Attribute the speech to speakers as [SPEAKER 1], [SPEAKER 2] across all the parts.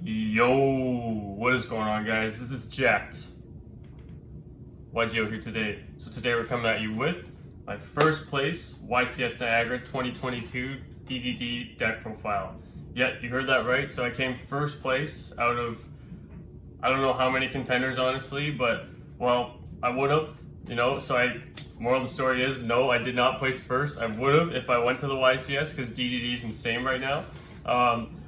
[SPEAKER 1] Yo, what is going on, guys? This is Jacked. YGO here today. So today we're coming at you with my first place YCS Niagara 2022 DDD deck profile. Yeah, you heard that right. So I came first place out of, I don't know how many contenders honestly, but well, I would have, moral of the story is no, I did not place first. I would have if I went to the YCS because DDD is insane right now.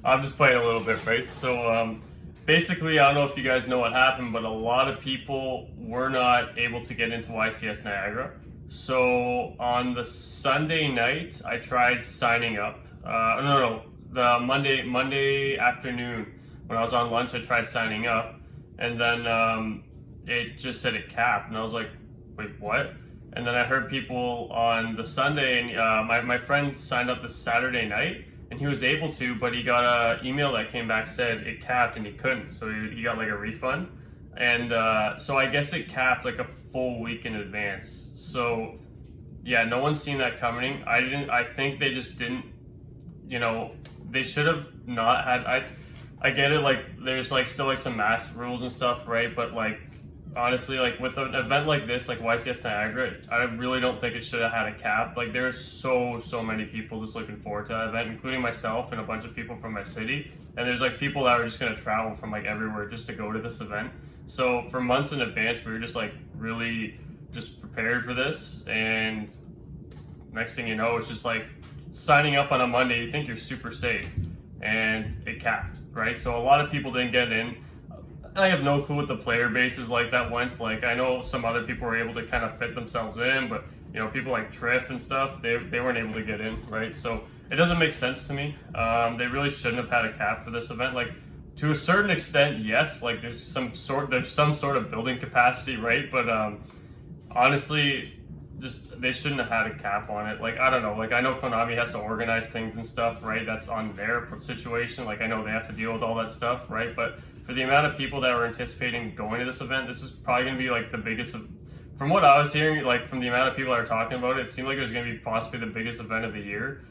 [SPEAKER 1] I'm just playing a little bit, right? So basically, I don't know if you guys know what happened, but a lot of people were not able to get into YCS Niagara. So on the Sunday night, I tried signing up. The Monday afternoon when I was on lunch, I tried signing up, and then it just said it capped, and I was like, wait, what? And then I heard people on the Sunday, and my friend signed up the Saturday night, and he was able to, but he got an email that came back said it capped and he couldn't, so he got like a refund. And so I guess it capped like a full week in advance. So yeah, no one's seen that coming. I think they just didn't, they should have not had, I get it, like there's like still like some mask rules and stuff, right? But like honestly, like with an event like this, like YCS Niagara, I really don't think it should have had a cap. Like there's so many people just looking forward to that event, including myself and a bunch of people from my city. And there's like people that are just gonna travel from like everywhere just to go to this event. So for months in advance, we were just like really just prepared for this. And next thing you know, it's just like signing up on a Monday, you think you're super safe, and it capped, right? So a lot of people didn't get in. I have no clue what the player base is like that went. Like I know some other people were able to kind of fit themselves in, but people like Triff and stuff, they weren't able to get in, right? So it doesn't make sense to me. They really shouldn't have had a cap for this event. Like to a certain extent, yes, like there's some sort of building capacity, right? But honestly, just they shouldn't have had a cap on it. Like I don't know, like I know Konami has to organize things and stuff, right? That's on their situation. Like I know they have to deal with all that stuff, right? But for the amount of people that were anticipating going to this event, this is probably going to be like the biggest from what I was hearing, like from the amount of people that are talking about it, it seemed like it was going to be possibly the biggest event of the year.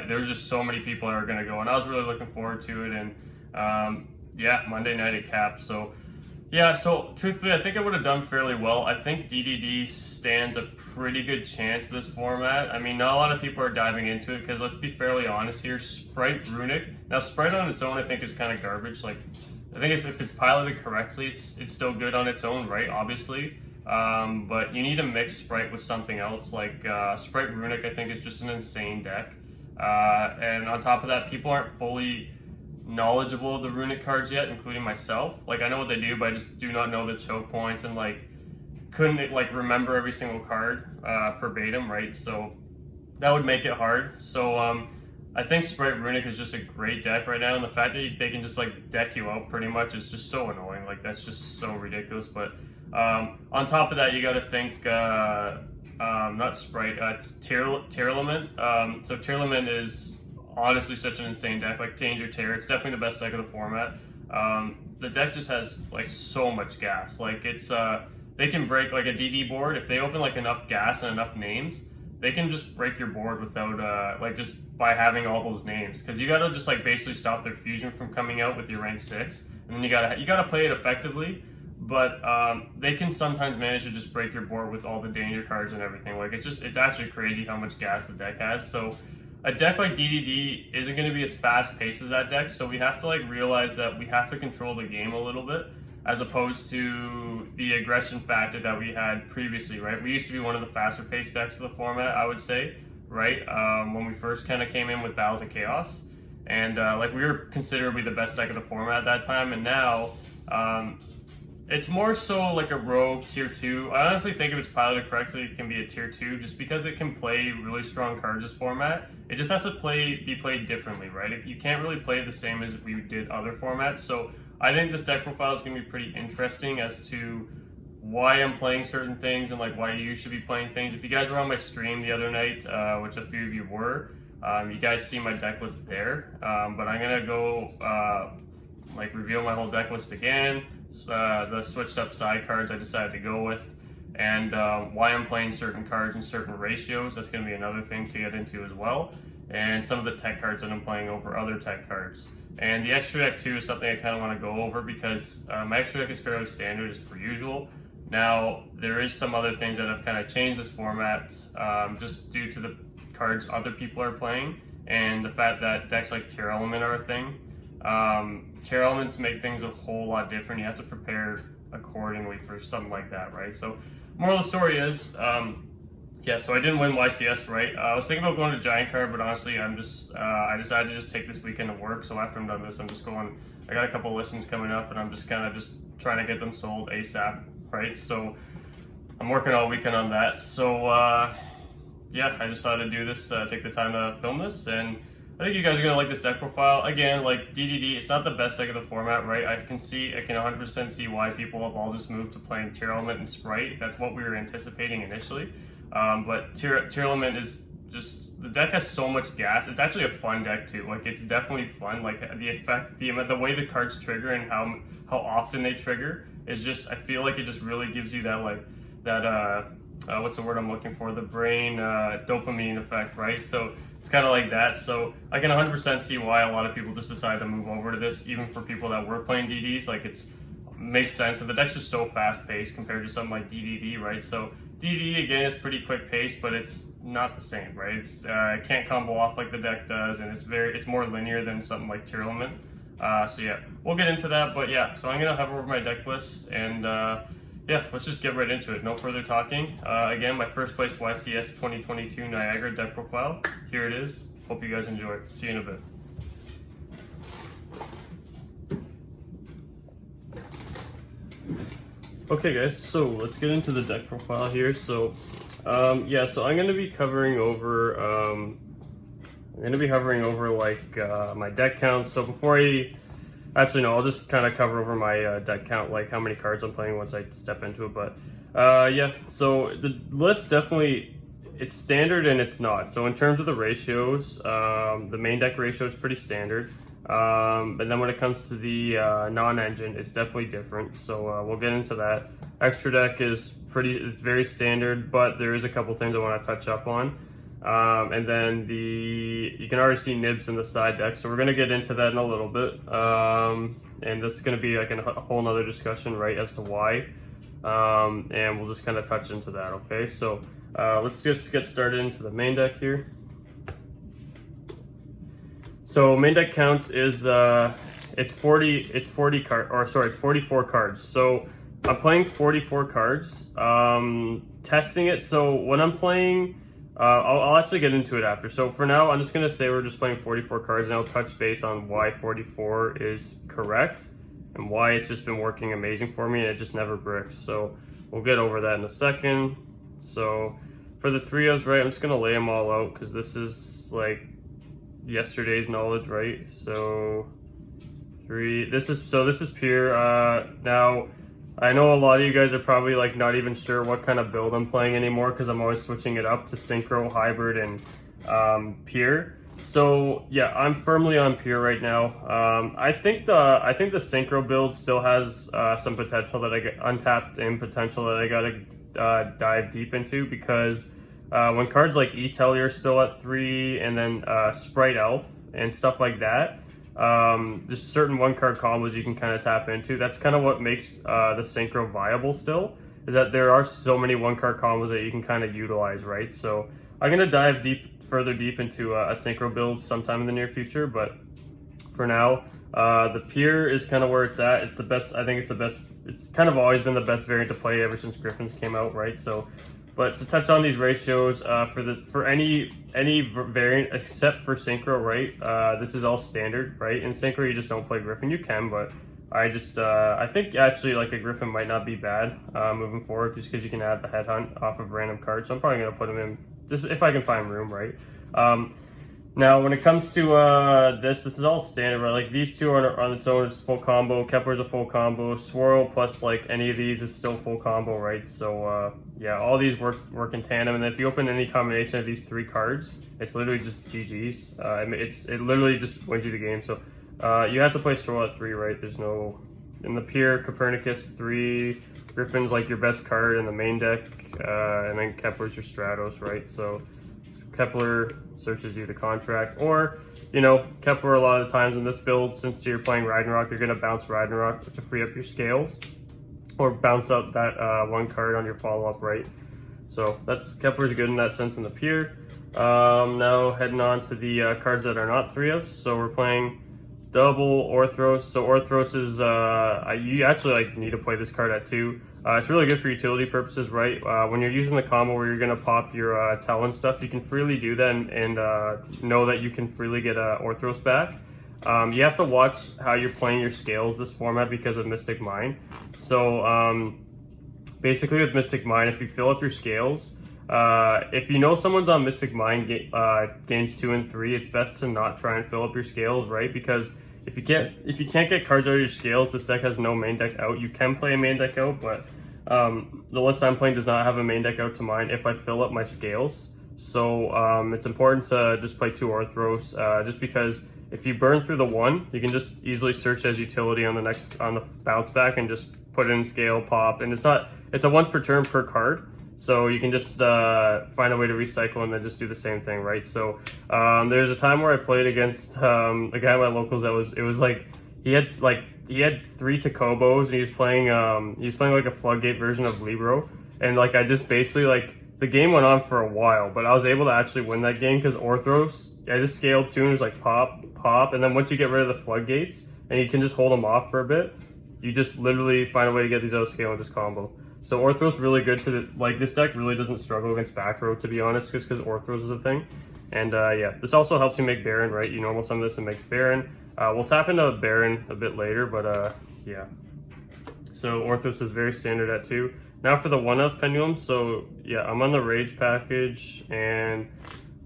[SPEAKER 1] There was just so many people that are going to go, and I was really looking forward to it. And yeah, Monday night it capped. So yeah, so truthfully, I think I would have done fairly well. I think DDD stands a pretty good chance this format. I mean, not a lot of people are diving into it because let's be fairly honest here, Sprite Runic. Now, Sprite on its own I think is kind of garbage. Like, I think if it's piloted correctly, it's still good on its own, right? Obviously. But you need to mix Sprite with something else. Like Sprite Runic I think is just an insane deck. And on top of that, people aren't fully knowledgeable of the runic cards yet, including myself. Like I know what they do, but I just do not know the choke points and like couldn't like remember every single card verbatim, right? So that would make it hard. So I think Sprite Runic is just a great deck right now, and the fact that they can just like deck you out pretty much is just so annoying. Like that's just so ridiculous. But on top of that, you got to think not Sprite, Tearlament. So Tearlament is honestly such an insane deck, like Danger Terror. It's definitely the best deck of the format. The deck just has like so much gas. Like it's they can break like a DD board if they open like enough gas and enough names. They can just break your board without like just by having all those names, because you gotta just like basically stop their fusion from coming out with your rank 6, and then you gotta play it effectively. But they can sometimes manage to just break your board with all the danger cards and everything. Like it's actually crazy how much gas the deck has. So a deck like DDD isn't going to be as fast paced as that deck, so we have to like realize that we have to control the game a little bit, as opposed to the aggression factor that we had previously, right? We used to be one of the faster paced decks of the format, I would say, right? When we first kind of came in with Battles of Chaos, and like we were considerably the best deck of the format at that time, and now it's more so like a rogue tier 2. I honestly think if it's piloted correctly, it can be a tier 2, just because it can play really strong cards this format. It just has to be played differently, right? You can't really play it the same as we did other formats. So I think this deck profile is going to be pretty interesting as to why I'm playing certain things and like why you should be playing things. If you guys were on my stream the other night, which a few of you were, you guys see my deck list there. But I'm going to go like reveal my whole deck list again. The switched up side cards I decided to go with, and why I'm playing certain cards in certain ratios. That's going to be another thing to get into as well, and some of the tech cards that I'm playing over other tech cards. And the extra deck too is something I kind of want to go over because my extra deck is fairly standard as per usual. Now, there is some other things that have kind of changed this format just due to the cards other people are playing and the fact that decks like Tear Element are a thing. Tear Elements make things a whole lot different. You have to prepare accordingly for something like that, right? So, moral of the story is, yeah, so I didn't win YCS, right? I was thinking about going to Giant Card, but honestly, I decided to just take this weekend to work. So after I'm done this, I'm just going, I got a couple listings coming up and I'm just kind of just trying to get them sold ASAP, right? So I'm working all weekend on that. So yeah, I just thought I'd do this, take the time to film this, and I think you guys are gonna like this deck profile. Again, like DDD, it's not the best deck of the format, right? I can 100% see why people have all just moved to playing Tear Element and Sprite. That's what we were anticipating initially. But Tear Element is just, the deck has so much gas. It's actually a fun deck too. Like, it's definitely fun. Like, the effect, the way the cards trigger and how often they trigger is just, I feel like it just really gives you that, like, that, what's the word I'm looking for? The brain dopamine effect, right? So it's kind of like that. So I can 100% see why a lot of people just decide to move over to this, even for people that were playing DDs. Like, makes sense, and the deck's just so fast paced compared to something like DDD, right? So DDD again is pretty quick paced, but it's not the same, right? It can't combo off like the deck does, and it's more linear than something like Tear Element. So yeah, we'll get into that, but yeah, so I'm gonna hover over my deck list, and yeah, let's just get right into it. No further talking. Again, my first place YCS 2022 Niagara deck profile. Here it is. Hope you guys enjoy. See you in a bit. Okay guys, so let's get into the deck profile here. So yeah, so I'm going to be covering over like my deck count. So before I'll just kind of cover over my deck count, like how many cards I'm playing once I step into it. But yeah, so the list definitely, it's standard and it's not. So in terms of the ratios, the main deck ratio is pretty standard. And then when it comes to the non-engine, it's definitely different. So we'll get into that. Extra deck is it's very standard, but there is a couple things I want to touch up on. And then you can already see nibs in the side deck, so we're going to get into that in a little bit. And this is going to be like a whole nother discussion, right, as to why. And we'll just kind of touch into that, okay? So let's just get started into the main deck here. So main deck count is it's 44 cards. So I'm playing 44 cards. Testing it. So when I'm playing, I'll actually get into it after. So for now, I'm just gonna say we're just playing 44 cards, and I'll touch base on why 44 is correct and why it's just been working amazing for me and it just never bricks. So we'll get over that in a second. So for the 3-ofs, right, I'm just gonna lay them all out because this is like yesterday's knowledge, right? So this is pure. Now I know a lot of you guys are probably like not even sure what kind of build I'm playing anymore because I'm always switching it up to synchro, hybrid, and pure. So yeah, I'm firmly on pure right now. I think the synchro build still has some potential that I get untapped in potential that I gotta dive deep into, because when cards like E-Telly are still at 3, and then Sprite Elf and stuff like that, there's certain one-card combos you can kind of tap into. That's kind of what makes the synchro viable still, is that there are so many one-card combos that you can kind of utilize, right? So I'm going to dive further deep into a synchro build sometime in the near future, but for now, the pure is kind of where it's at. It's the best. I think it's the best. It's kind of always been the best variant to play ever since Griffins came out, right? So, but to touch on these ratios, for any variant except for synchro, right? This is all standard, right? In synchro, you just don't play Griffin. You can, but I think actually like a Griffin might not be bad moving forward, just because you can add the headhunt off of random cards. So I'm probably gonna put him in just if I can find room, right? Now, when it comes to this is all standard, right? Like these two are on its own, it's full combo. Kepler's a full combo. Swirl plus like any of these is still full combo, right? So yeah, all these work in tandem. And if you open any combination of these 3 cards, it's literally just GG's. It literally just wins you the game. So you have to play Swirl at 3, right? There's no in the pure Copernicus 3. Griffin's like your best card in the main deck, and then Kepler's your Stratos, right? So Kepler searches you the contract, or, you know, Kepler a lot of the times in this build, since you're playing Ragnarok, you're going to bounce Ragnarok to free up your scales, or bounce out that one card on your follow-up, right? So Kepler's good in that sense in the pier. Now heading on to the cards that are not 3Fs. So we're playing double Orthros. So Orthros is, you actually need to play this card at 2. It's really good for utility purposes, right? When you're using the combo where you're going to pop your Talon stuff, you can freely do that and know that you can freely get Orthros back. You have to watch how you're playing your scales this format because of Mystic Mine. So basically with Mystic Mine, if you fill up your scales, if you know someone's on Mystic Mine games 2 and 3, it's best to not try and fill up your scales, right? Because if you can't get cards out of your scales, this deck has no main deck out. You can play a main deck out, but the list I'm playing does not have a main deck out to mine if I fill up my scales. So it's important to just play 2 Orthros, just because if you burn through the 1, you can just easily search as utility on the bounce back and just put in scale pop, and it's a once per turn per card. So you can just find a way to recycle and then just do the same thing, right? So there's a time where I played against a guy at my locals it was like he had 3 Takobos, and he was playing like a floodgate version of Libro, and I just basically the game went on for a while, but I was able to actually win that game because Orthros, I just scaled 2 and it was pop, and then once you get rid of the floodgates and you can just hold them off for a bit, you just literally find a way to get these out of scale and just combo. So Orthros really good this deck really doesn't struggle against back row, to be honest, just because Orthros is a thing. And yeah, this also helps you make Baron, right? You normal summon this and make Baron. We'll tap into Baron a bit later, but yeah. So Orthros is very standard at 2. Now for the 1-of Pendulum. So yeah, I'm on the Rage package and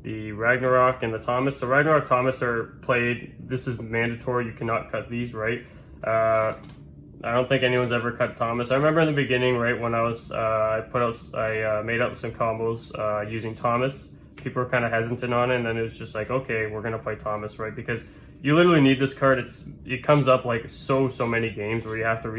[SPEAKER 1] the Ragnarok and the Thomas. So Ragnarok, Thomas are played. This is mandatory. You cannot cut these, right? I don't think anyone's ever cut Thomas. I remember in the beginning, right, when I was I made up some combos using Thomas. People were kind of hesitant on it, and then it was just like, okay, we're gonna play Thomas, right? Because you literally need this card. It comes up so many games where you have to.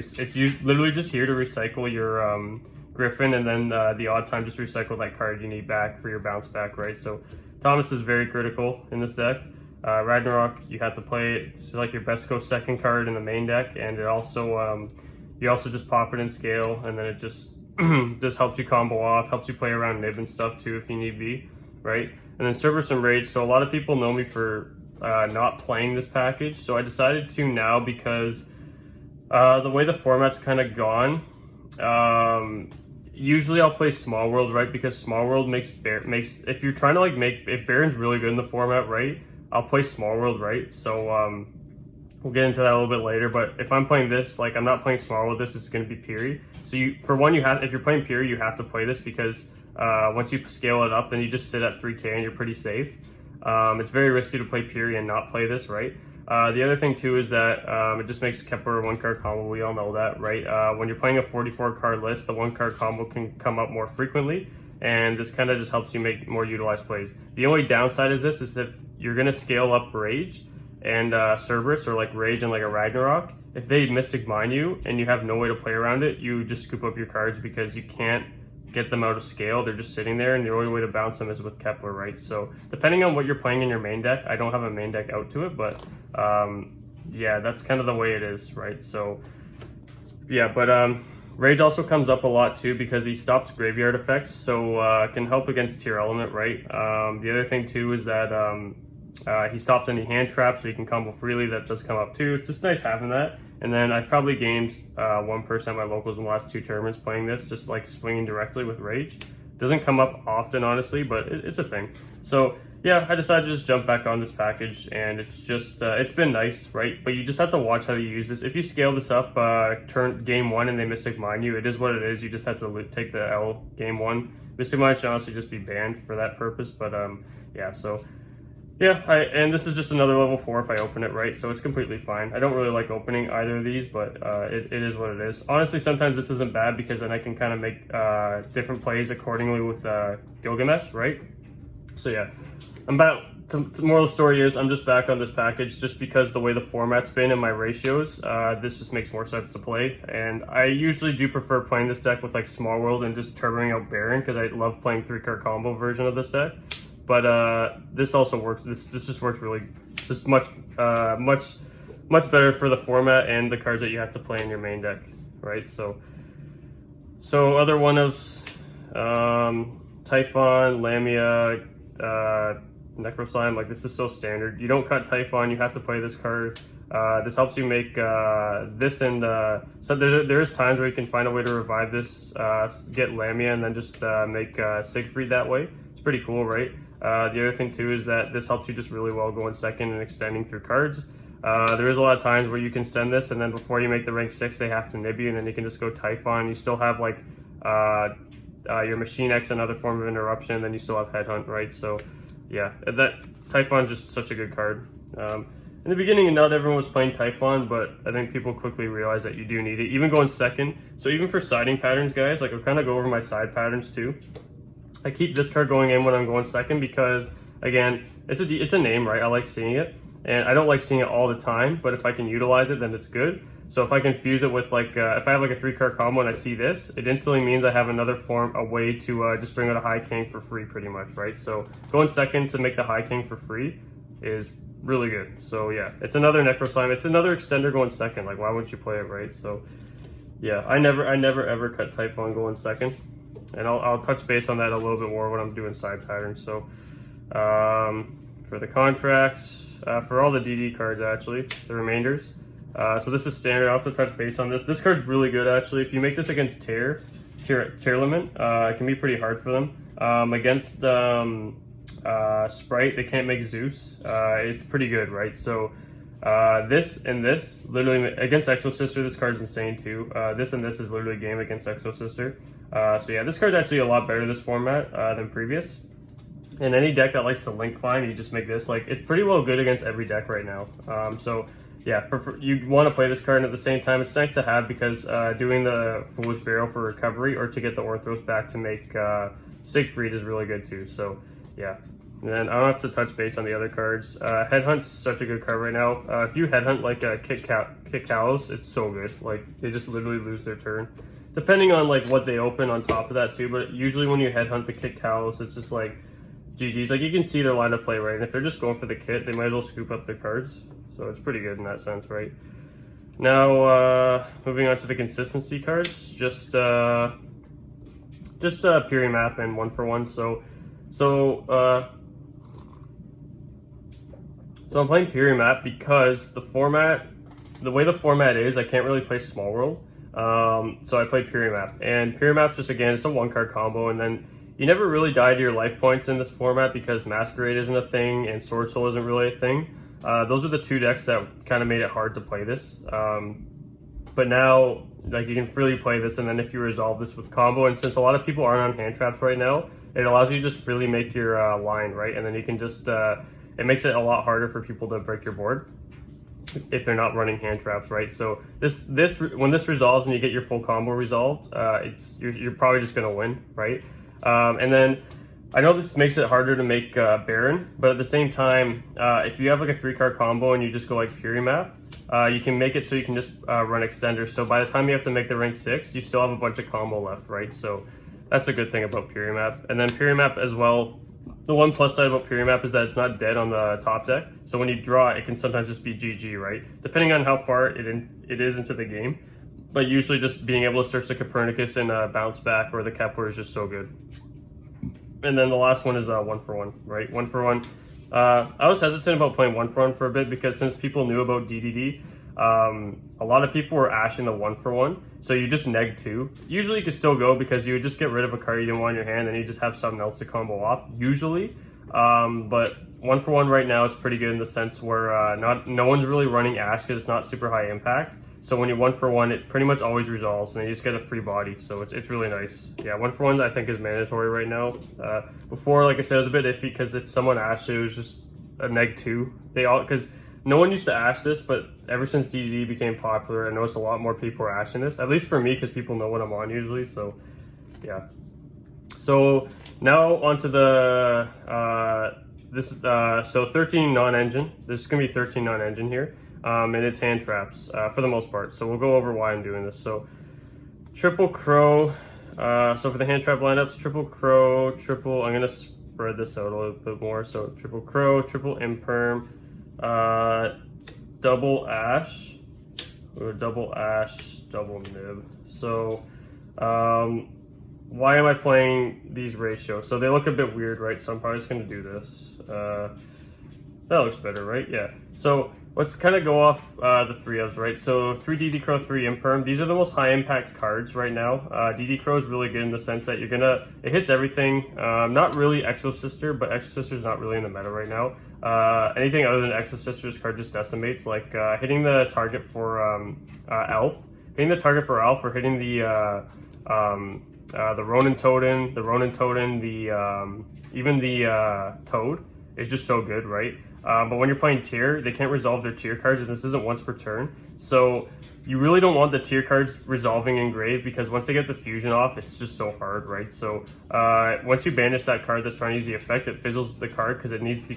[SPEAKER 1] Literally just here to recycle your Griffin, and then the odd time just recycle that card you need back for your bounce back, right? So Thomas is very critical in this deck. Ragnarok, you have to play it. It's like your best go second card in the main deck, and it also you also just pop it in scale, and then it just just helps you combo off, helps you play around Nib and stuff too if you need be, right? And then Cerberus and Rage. So a lot of people know me for not playing this package, so I decided to now because the way the format's kind of gone. Usually I'll play Small World, right? Because Small World makes if you're trying to if Baron's really good in the format, right? I'll play Small World, right? So we'll get into that a little bit later. But if I'm playing this, I'm not playing Small World, it's going to be Piri. So if you're playing Piri, you have to play this because once you scale it up, then you just sit at 3k and you're pretty safe. It's very risky to play Piri and not play this, right? The other thing too is that it just makes Kepler a 1-card combo. We all know that, right? When you're playing a 44-card list, the 1-card combo can come up more frequently, and this kind of just helps you make more utilized plays. The only downside is if you're going to scale up Rage and Cerberus, or Rage and a Ragnarok, if they Mystic Mine you and you have no way to play around it, you just scoop up your cards because you can't get them out of scale. They're just sitting there, and the only way to bounce them is with Kepler, right? So depending on what you're playing in your main deck, I don't have a main deck out to it, but yeah, that's kind of the way it is, right? So yeah, but Rage also comes up a lot too because he stops graveyard effects, so can help against Tier Element, right? The other thing too is that he stops any hand traps, so you can combo freely. That does come up too. It's just nice having that. And then I've probably gamed one person at my locals in the last 2 tournaments playing this, just swinging directly with Rage. Doesn't come up often, honestly, but it's a thing. So yeah, I decided to just jump back on this package, and it's just it's been nice, right? But you just have to watch how you use this. If you scale this up game 1 and they Mystic Mine you, it is what it is. You just have to take the L game 1. Mystic Mine should honestly just be banned for that purpose, but yeah, so yeah, and this is just another level 4 if I open it, right? So it's completely fine. I don't really like opening either of these, but it is what it is. Honestly, sometimes this isn't bad because then I can kind of make different plays accordingly with Gilgamesh, right? So yeah, the moral of the story is I'm just back on this package just because the way the format's been and my ratios, this just makes more sense to play. And I usually do prefer playing this deck with Small World and just turboing out Baron because I love playing 3-card combo version of this deck. but this also works. This just works really, just much better for the format and the cards that you have to play in your main deck, right? So other one of Typhon, Lamia, Necroslime, like this is so standard. You don't cut Typhon, you have to play this card. This helps you make this, and so there's times where you can find a way to revive this, get Lamia, and then just make Siegfried that way. It's pretty cool, right? The other thing too is that this helps you just really well go in second and extending through cards. There is a lot of times where you can send this, and then before you make the rank 6, they have to nib you, and then you can just go Typhon. You still have like your Machine X, another form of interruption, and then you still have Headhunt, right? So yeah, that Typhon's just such a good card. In the beginning, not everyone was playing Typhon, but I think people quickly realized that you do need it, even going second. So even for siding patterns, guys, like I'll kind of go over my side patterns too. I keep this card going in when I'm going second because, again, it's a name, right? I like seeing it, and I don't like seeing it all the time, but if I can utilize it, then it's good. So if I can fuse it with like, if I have like a 3-card combo and I see this, it instantly means I have another form, a way to just bring out a High King for free pretty much, right? So going second to make the High King for free is really good. So yeah, it's another Necroslime. It's another extender going second. Like, why wouldn't you play it, right? So yeah, I never ever cut Typhon going second. And I'll touch base on that a little bit more when I'm doing side patterns. So for the contracts, for all the DD cards actually, the remainders. So this is standard. I'll have to touch base on this. This card's really good actually. If you make this against Tearlament, it can be pretty hard for them. Against Sprite, they can't make Zeus. It's pretty good, right? So this and this, literally against Exo Sister, this card's insane too. This and this is literally a game against Exo Sister. So yeah, this card's actually a lot better this format than previous. And any deck that likes to link climb, you just make this. Like, it's pretty well good against every deck right now. So yeah, you want to play this card, and at the same time, it's nice to have because doing the Foolish Burial for recovery or to get the Orthros back to make Siegfried is really good too. So yeah. And then I don't have to touch base on the other cards. Headhunt's such a good card right now. If you Headhunt like Kit Kalos, it's so good. Like, they just literally lose their turn. Depending on like what they open on top of that too, but usually when you Headhunt the Kit Kalos, it's just like GG's. Like, you can see their line of play, right? And if they're just going for the kit, they might as well scoop up their cards. So it's pretty good in that sense, right? Now, moving on to the consistency cards, just Puri Map and 1-for-1. So I'm playing Puri Map because the way the format is, I can't really play Small World. So I played Puri Map, and Puri Map's just, again, it's a 1-card combo, and then you never really die to your life points in this format because Masquerade isn't a thing and Sword Soul isn't really a thing. Those are the two decks that kind of made it hard to play this. But now, like, you can freely play this, and then if you resolve this with combo, and since a lot of people aren't on hand traps right now, it allows you to just freely make your line, right? And then you can just, it makes it a lot harder for people to break your board if they're not running hand traps, right? So when this resolves and you get your full combo resolved, you're probably just gonna win, right? And then I know this makes it harder to make Baron, but at the same time, if you have like a 3-card combo and you just go like Puri Map, you can make it so you can just run extenders. So by the time you have to make the rank 6, you still have a bunch of combo left, right? So that's a good thing about Puri Map. And then Puri Map as well, the one plus side about Puri Map is that it's not dead on the top deck. So when you draw, it can sometimes just be GG, right? Depending on how far it is into the game. But usually just being able to search the Copernicus and bounce back or the Kepler is just so good. And then the last one is 1-for-1, right? 1-for-1. I was hesitant about playing 1-for-1 for a bit because since people knew about DDD, a lot of people were ashing the 1-for-1. So you just neg 2. Usually you could still go because you would just get rid of a card you didn't want in your hand and you just have something else to combo off, usually. But 1-for-1 right now is pretty good in the sense where no one's really running ash because it's not super high impact. So when you 1-for-1, it pretty much always resolves, and you just get a free body. So it's really nice. Yeah, 1-for-1 I think is mandatory right now. Before, like I said, it was a bit iffy because if someone ashed it was just a neg 2. Because no one used to ash this, but ever since DDD became popular, I noticed a lot more people are ashing this. At least for me, because people know what I'm on usually. So yeah. So now onto the so 13 non-engine. There's gonna be 13 non-engine here. And it's hand traps for the most part. So we'll go over why I'm doing this. So Triple Crow. So for the hand trap lineups, Triple Crow, Triple. I'm gonna spread this out a little bit more. So triple crow, triple imperm, double ash, or double ash, double nib. So why am I playing these ratios? So they look a bit weird, right? So I'm probably just gonna do this. That looks better, right? Yeah. So let's kind of go off the 3 ofs, right? So 3 DD Crow, 3 Imperm. These are the most high impact cards right now. DD Crow is really good in the sense that it hits everything. Not really Exo Sister, but Exo Sister's not really in the meta right now. Anything other than Exo Sister's card just decimates, like hitting the target for Elf. Hitting the target for Elf, or hitting the Ronin Totem, even the Toad is just so good, right? But when you're playing tier, they can't resolve their tier cards, and this isn't once per turn. So you really don't want the tier cards resolving in grave, because once they get the fusion off, it's just so hard, right? So once you banish that card that's trying to use the effect, it fizzles the card because it needs to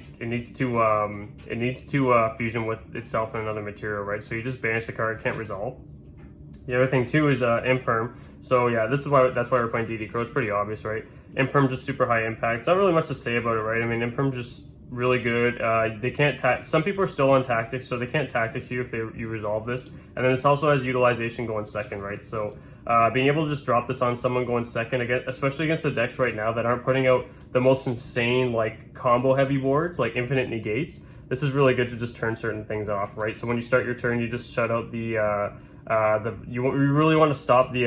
[SPEAKER 1] fusion with itself and another material, right? So you just banish the card, it can't resolve. The other thing too is Imperm. So yeah, that's why we're playing DD Crow. It's pretty obvious, right? Imperm just super high impact. It's not really much to say about it, right? I mean, Imperm just really good. They can't some people are still on tactics, so they can't tactics you if you resolve this. And then this also has utilization going second, right? So being able to just drop this on someone going second, again, especially against the decks right now that aren't putting out the most insane like combo heavy boards like infinite negates, this is really good to just turn certain things off, right? So when you start your turn, you just shut out you really want to stop the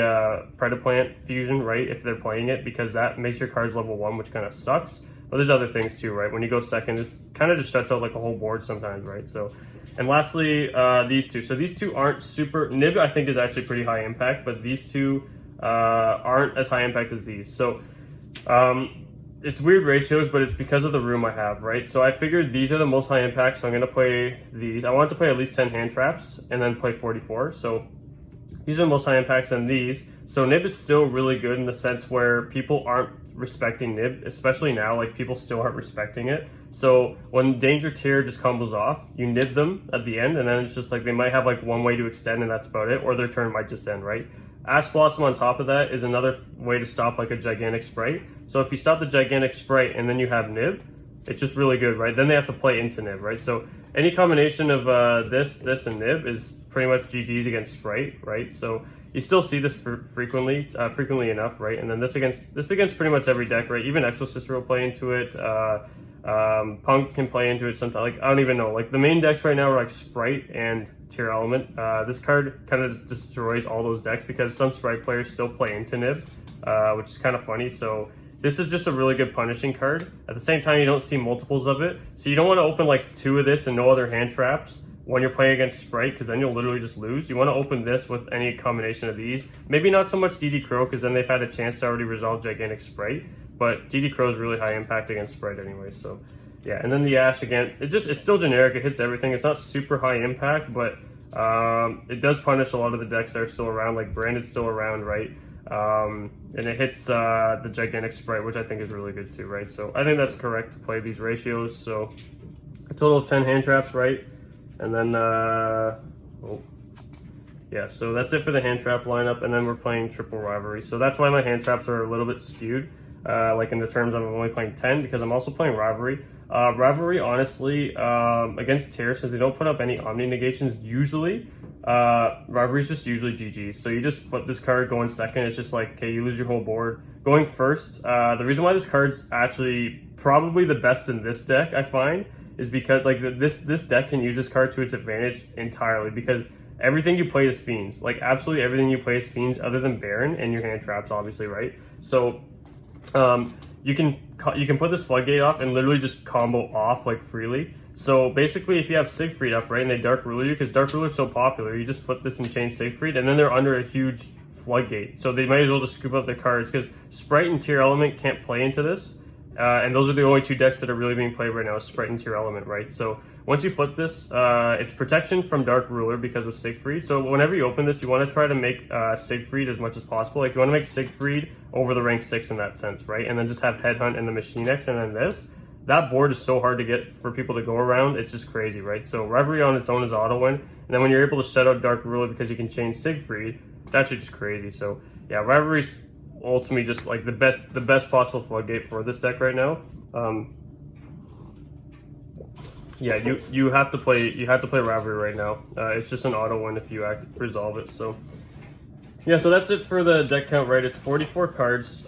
[SPEAKER 1] Predaplant fusion, right, if they're playing it, because that makes your cards level 1, which kind of sucks. But there's other things too, right? When you go second, this kind of just shuts out like a whole board sometimes, right? So, and lastly, these two. So these two aren't super. Nib, I think, is actually pretty high impact, but these two aren't as high impact as these. So it's weird ratios, but it's because of the room I have, right? So I figured these are the most high impact, so I'm gonna play these. I wanted to play at least 10 hand traps and then play 44. So these are the most high impacts than these. So Nib is still really good in the sense where people aren't respecting Nib, especially now, like people still aren't respecting it. So when Danger Tier just combos off, you Nib them at the end, and then it's just like they might have like one way to extend and that's about it, or their turn might just end, right? Ash Blossom on top of that is another way to stop like a Gigantic Sprite. So if you stop the Gigantic Sprite and then you have Nib, it's just really good, right? Then they have to play into Nib, right? So any combination of this, and Nib is pretty much GG's against Sprite, right? So you still see this frequently enough, right? And then this against pretty much every deck, right? Even Exo Sister will play into it. Punk can play into it sometimes. Like I don't even know. Like the main decks right now are like Sprite and Tier Element. This card kind of destroys all those decks because some Sprite players still play into Nib, which is kind of funny. So this is just a really good punishing card. At the same time, you don't see multiples of it, so you don't want to open like 2 of this and no other hand traps when you're playing against Sprite, because then you'll literally just lose. You want to open this with any combination of these. Maybe not so much DD Crow, because then they've had a chance to already resolve Gigantic Sprite, but DD Crow is really high impact against Sprite anyway, so yeah. And then the Ash, again, it's still generic, it hits everything. It's not super high impact, but it does punish a lot of the decks that are still around, like Branded's still around, right? And it hits the Gigantic Sprite, which I think is really good too, right? So I think that's correct to play these ratios. So a total of 10 hand traps, right? And then, yeah, so that's it for the hand trap lineup, and then we're playing triple rivalry. So that's why my hand traps are a little bit skewed, like in the terms of I'm only playing 10, because I'm also playing rivalry. Rivalry, honestly, against tier, since they don't put up any omni negations usually, rivalry is just usually GG. So you just flip this card, going second, it's just like, okay, you lose your whole board. Going first, the reason why this card's actually probably the best in this deck, I find, is because like this deck can use this card to its advantage entirely, because everything you play is Fiends. Like absolutely everything you play is Fiends other than Baron and your hand traps, obviously, right? So you can put this Floodgate off and literally just combo off like freely. So basically if you have Siegfried up, right, and they Dark Ruler you, because Dark Ruler is so popular, you just flip this and chain Siegfried, and then they're under a huge Floodgate. So they might as well just scoop up their cards, because Sprite and Tier Element can't play into this. And those are the only 2 decks that are really being played right now, Sprite and Tier Element, right? So once you flip this, it's protection from Dark Ruler because of Siegfried. So whenever you open this, you want to try to make Siegfried as much as possible. Like you want to make Siegfried over the rank 6 in that sense, right? And then just have Headhunt and the Machine X, and then this. That board is so hard to get for people to go around. It's just crazy, right? So Reverie on its own is auto win. And then when you're able to shut out Dark Ruler because you can change Siegfried, it's actually just crazy. So yeah, Reverie's ultimately just like the best possible Floodgate for this deck right now. Yeah, you have to play Rivalry right now. It's just an auto win if you resolve it. So yeah, so that's it for the deck count, right? It's 44 cards.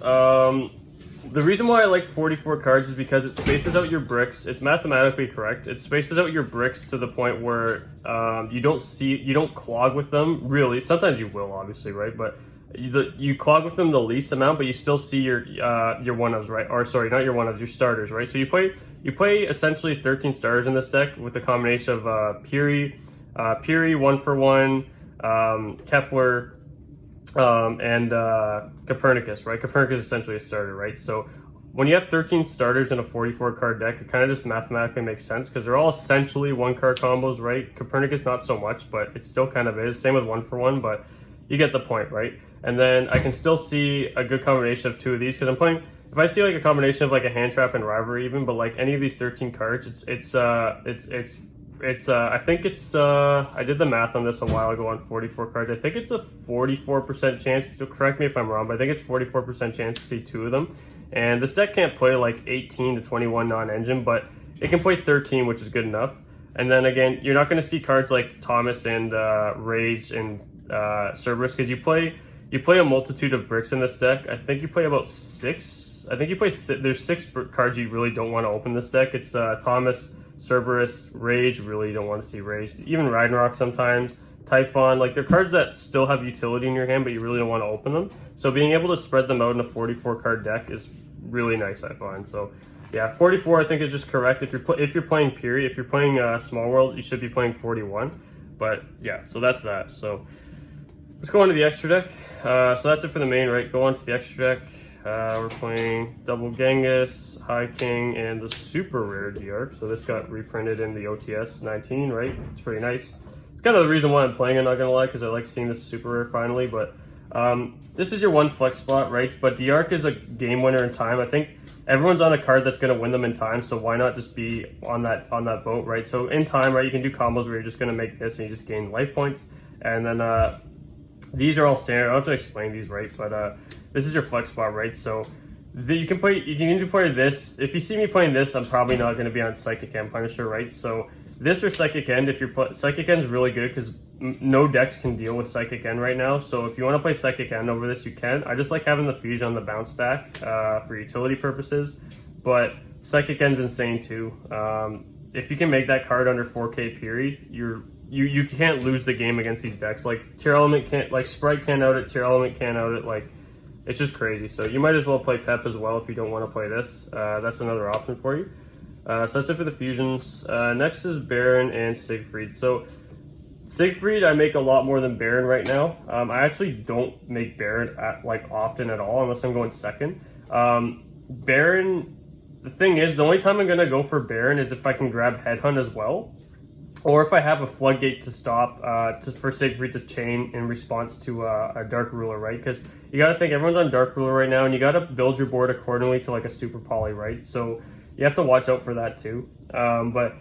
[SPEAKER 1] The reason why I like 44 cards is because it spaces out your bricks. It's mathematically correct. It spaces out your bricks to the point where you don't clog with them, really. Sometimes you will, obviously, right? But you clog with them the least amount, but you still see your one-ofs, right? Or sorry, not your one-ofs, your starters, right? So you play essentially 13 starters in this deck with a combination of Piri, 1-for-1, Kepler, and Copernicus, right? Copernicus is essentially a starter, right? So when you have 13 starters in a 44 card deck, it kind of just mathematically makes sense because they're all essentially one card combos, right? Copernicus not so much, but it still kind of is. Same with 1-for-1, but you get the point, right? And then I can still see a good combination of two of these because I'm playing. If I see like a combination of like a hand trap and rivalry even, but like any of these 13 cards, I think it's I did the math on this a while ago on 44 cards. I think it's a 44% chance, so correct me if I'm wrong, but I think it's 44% chance to see two of them. And this deck can't play like 18 to 21 non-engine, but it can play 13, which is good enough. And then again, you're not going to see cards like Thomas and Rage and Cerberus because you play a multitude of bricks in this deck. I think you play about 6. I think you play there's 6 cards you really don't want to open this deck. It's Thomas, Cerberus, Rage, really you don't want to see Rage. Even Ragnarok sometimes, Typhon, like they're cards that still have utility in your hand, but you really don't want to open them. So being able to spread them out in a 44 card deck is really nice, I find. So yeah, 44 I think is just correct. If you're playing Piri, if you're playing Small World, you should be playing 41. But yeah, so that's that. So let's go on to the extra deck. So that's it for the main, right? Go on to the extra deck. We're playing Double Genghis, High King, and the super rare Diarch. So this got reprinted in the OTS 19, right? It's pretty nice. It's kind of the reason why I'm playing it, not gonna lie, because I like seeing this super rare finally. But this is your one flex spot, right? But Diarch is a game winner in time. I think everyone's on a card that's gonna win them in time, so why not just be on that boat, right? So in time, right, you can do combos where you're just gonna make this and you just gain life points, and then these are all standard. I don't have to explain these, right? But this is your flex spot, right? So you can play this. If you see me playing this, I'm probably not going to be on Psychic End Punisher, right? So this or Psychic End, if you're Psychic End is really good because no decks can deal with Psychic End right now. So if you want to play Psychic End over this, you can. I just like having the fusion on the bounce back for utility purposes, but Psychic End's insane too. If you can make that card under 4K Piri, you can't lose the game against these decks. Like Tier Element can't, like Sprite can't out it, Tier Element can't out it, like it's just crazy. So you might as well play Pep as well if you don't want to play this. That's another option for you. So that's it for the fusions. Next is Baron and Siegfried. So Siegfried I make a lot more than Baron right now. I actually don't make Baron often at all unless I'm going second. Baron, the thing is, the only time I'm gonna go for Baron is if I can grab Headhunt as well, or if I have a floodgate to stop for Siegfried to chain in response to a Dark Ruler, right? Because you got to think everyone's on Dark Ruler right now, and you got to build your board accordingly to like a super poly, right? So you have to watch out for that too. But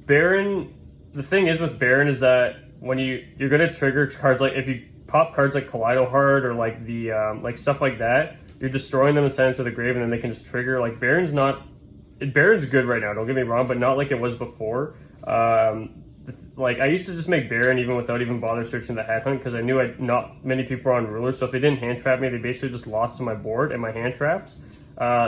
[SPEAKER 1] Baron, the thing is with Baron is that when you're gonna trigger cards like if you pop cards like Kaleido Heart or like the like stuff like that, you're destroying them and sending to the grave, and then they can just trigger. Like Baron's good right now. Don't get me wrong, but not like it was before. Like I used to just make Baron even without even bother searching the Headhunt because I knew not many people were on Ruler, so if they didn't hand trap me, they basically just lost to my board and my hand traps.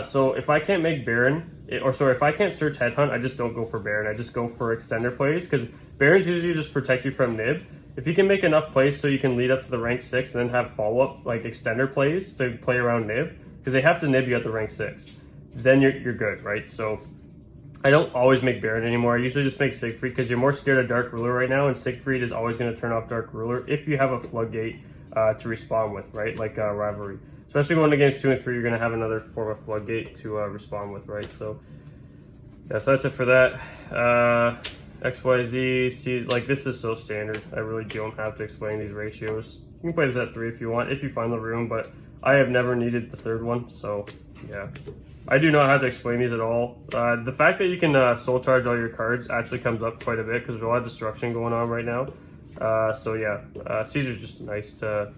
[SPEAKER 1] So if I can't make Baron, if I can't search Headhunt, I just don't go for Baron. I just go for extender plays because Barons usually just protect you from Nib. If you can make enough plays so you can lead up to the rank 6 and then have follow-up like extender plays to play around Nib, because they have to Nib you at the rank 6, then you're good, right? So I don't always make Baron anymore. I usually just make Siegfried because you're more scared of Dark Ruler right now, and Siegfried is always going to turn off Dark Ruler if you have a floodgate to respond with, right? Like Rivalry. Especially going to games 2 and 3, you're going to have another form of floodgate to respond with, right? So yeah, so that's it for that. XYZ, C, like this is so standard. I really don't have to explain these ratios. You can play this at 3 if you want, if you find the room, but I have never needed the third one, so yeah. I do not have to explain these at all. The fact that you can soul charge all your cards actually comes up quite a bit because there's a lot of destruction going on right now. So yeah, Caesar's just nice to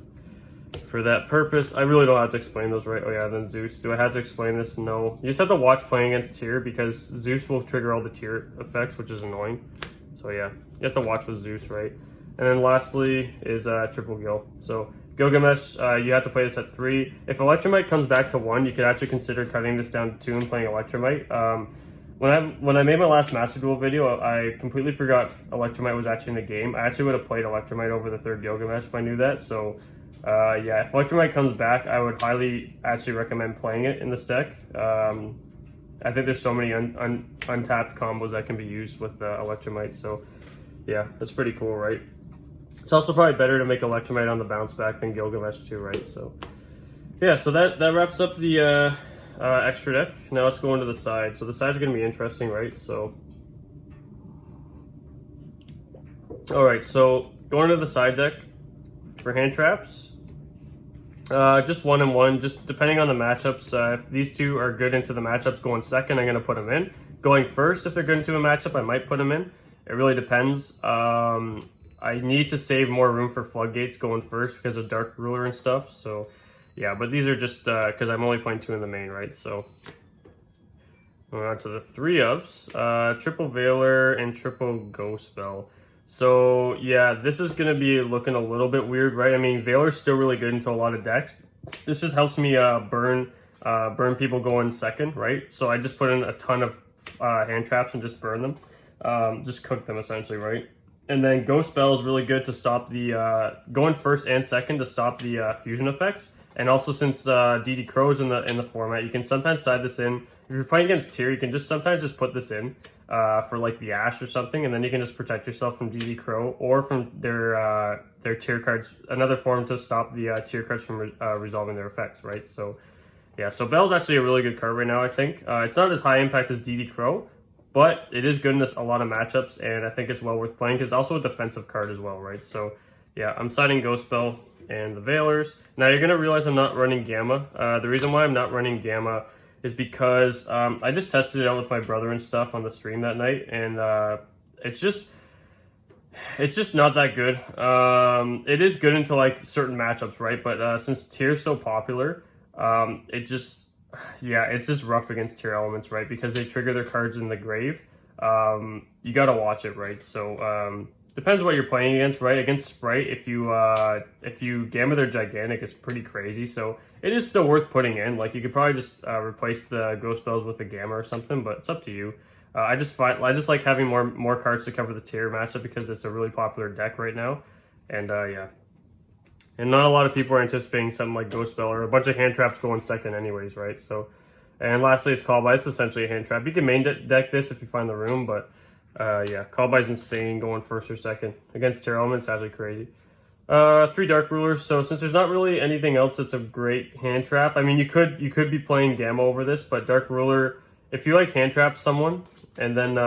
[SPEAKER 1] for that purpose, I really don't have to explain those, right? Oh yeah, then Zeus. Do I have to explain this? No. You just have to watch playing against tier because Zeus will trigger all the tier effects, which is annoying. So yeah, you have to watch with Zeus, right? And then lastly is triple Gil. So Gilgamesh, you have to play this at 3. If Electromite comes back to 1, you could actually consider cutting this down to 2 and playing Electromite. When I made my last Master Duel video, I completely forgot Electromite was actually in the game. I actually would have played Electromite over the 3rd Gilgamesh if I knew that. So yeah, if Electromite comes back, I would highly actually recommend playing it in this deck. I think there's so many untapped combos that can be used with Electromite. So yeah, that's pretty cool, right? It's also probably better to make Electromite on the bounce back than Gilgamesh too, right? So yeah, so that wraps up the extra deck. Now let's go into the side. So the side's going to be interesting, right? So all right, so going to the side deck for hand traps, just 1 and 1, just depending on the matchups. If these two are good into the matchups going second, I'm going to put them in. Going first, if they're good into a matchup, I might put them in. It really depends. I need to save more room for floodgates going first because of Dark Ruler and stuff. So yeah, but these are just because I'm only playing 2 in the main, right? So we're on to the 3 ofs, triple Veiler and triple Ghost Spell. So yeah, this is going to be looking a little bit weird, right? I mean, Veiler's still really good into a lot of decks. This just helps me burn people going second, right? So I just put in a ton of hand traps and just burn them. Just cook them essentially, right? And then Ghost Spell is really good to stop the going first and second to stop the fusion effects. And also since DD Crow's in the format, you can sometimes side this in. If you're playing against tier, you can just sometimes just put this in for like the Ash or something, and then you can just protect yourself from DD Crow or from their tier cards. Another form to stop the tier cards from resolving their effects, right? So yeah, so Bell's actually a really good card right now. I think it's not as high impact as DD Crow, but it is good in a lot of matchups, and I think it's well worth playing because it's also a defensive card as well, right? So yeah, I'm siding Ghost Spell and the Veilers. Now you're going to realize I'm not running Gamma. The reason why I'm not running Gamma is because I just tested it out with my brother and stuff on the stream that night, and it's just not that good. It is good into like certain matchups, right? But since tier's so popular, it's just rough against tier elements, right? Because they trigger their cards in the grave. You got to watch it, right? So depends what you're playing against, right? Against Sprite, if you Gamma their Gigantic, it's pretty crazy. So it is still worth putting in. Like you could probably just replace the Ghost Spells with the Gamma or something, but it's up to you. I just like having more cards to cover the tier matchup because it's a really popular deck right now, and yeah. And not a lot of people are anticipating something like Ghost Spell or a bunch of hand traps going second anyways, right? So, and lastly is Call By. It's essentially a hand trap. You can main deck this if you find the room, but yeah, Call By is insane going first or second. Against tier elements, it's actually crazy. 3 Dark Rulers. So since there's not really anything else that's a great hand trap, I mean, you could be playing Gamma over this, but Dark Ruler, if you like hand trap someone, and then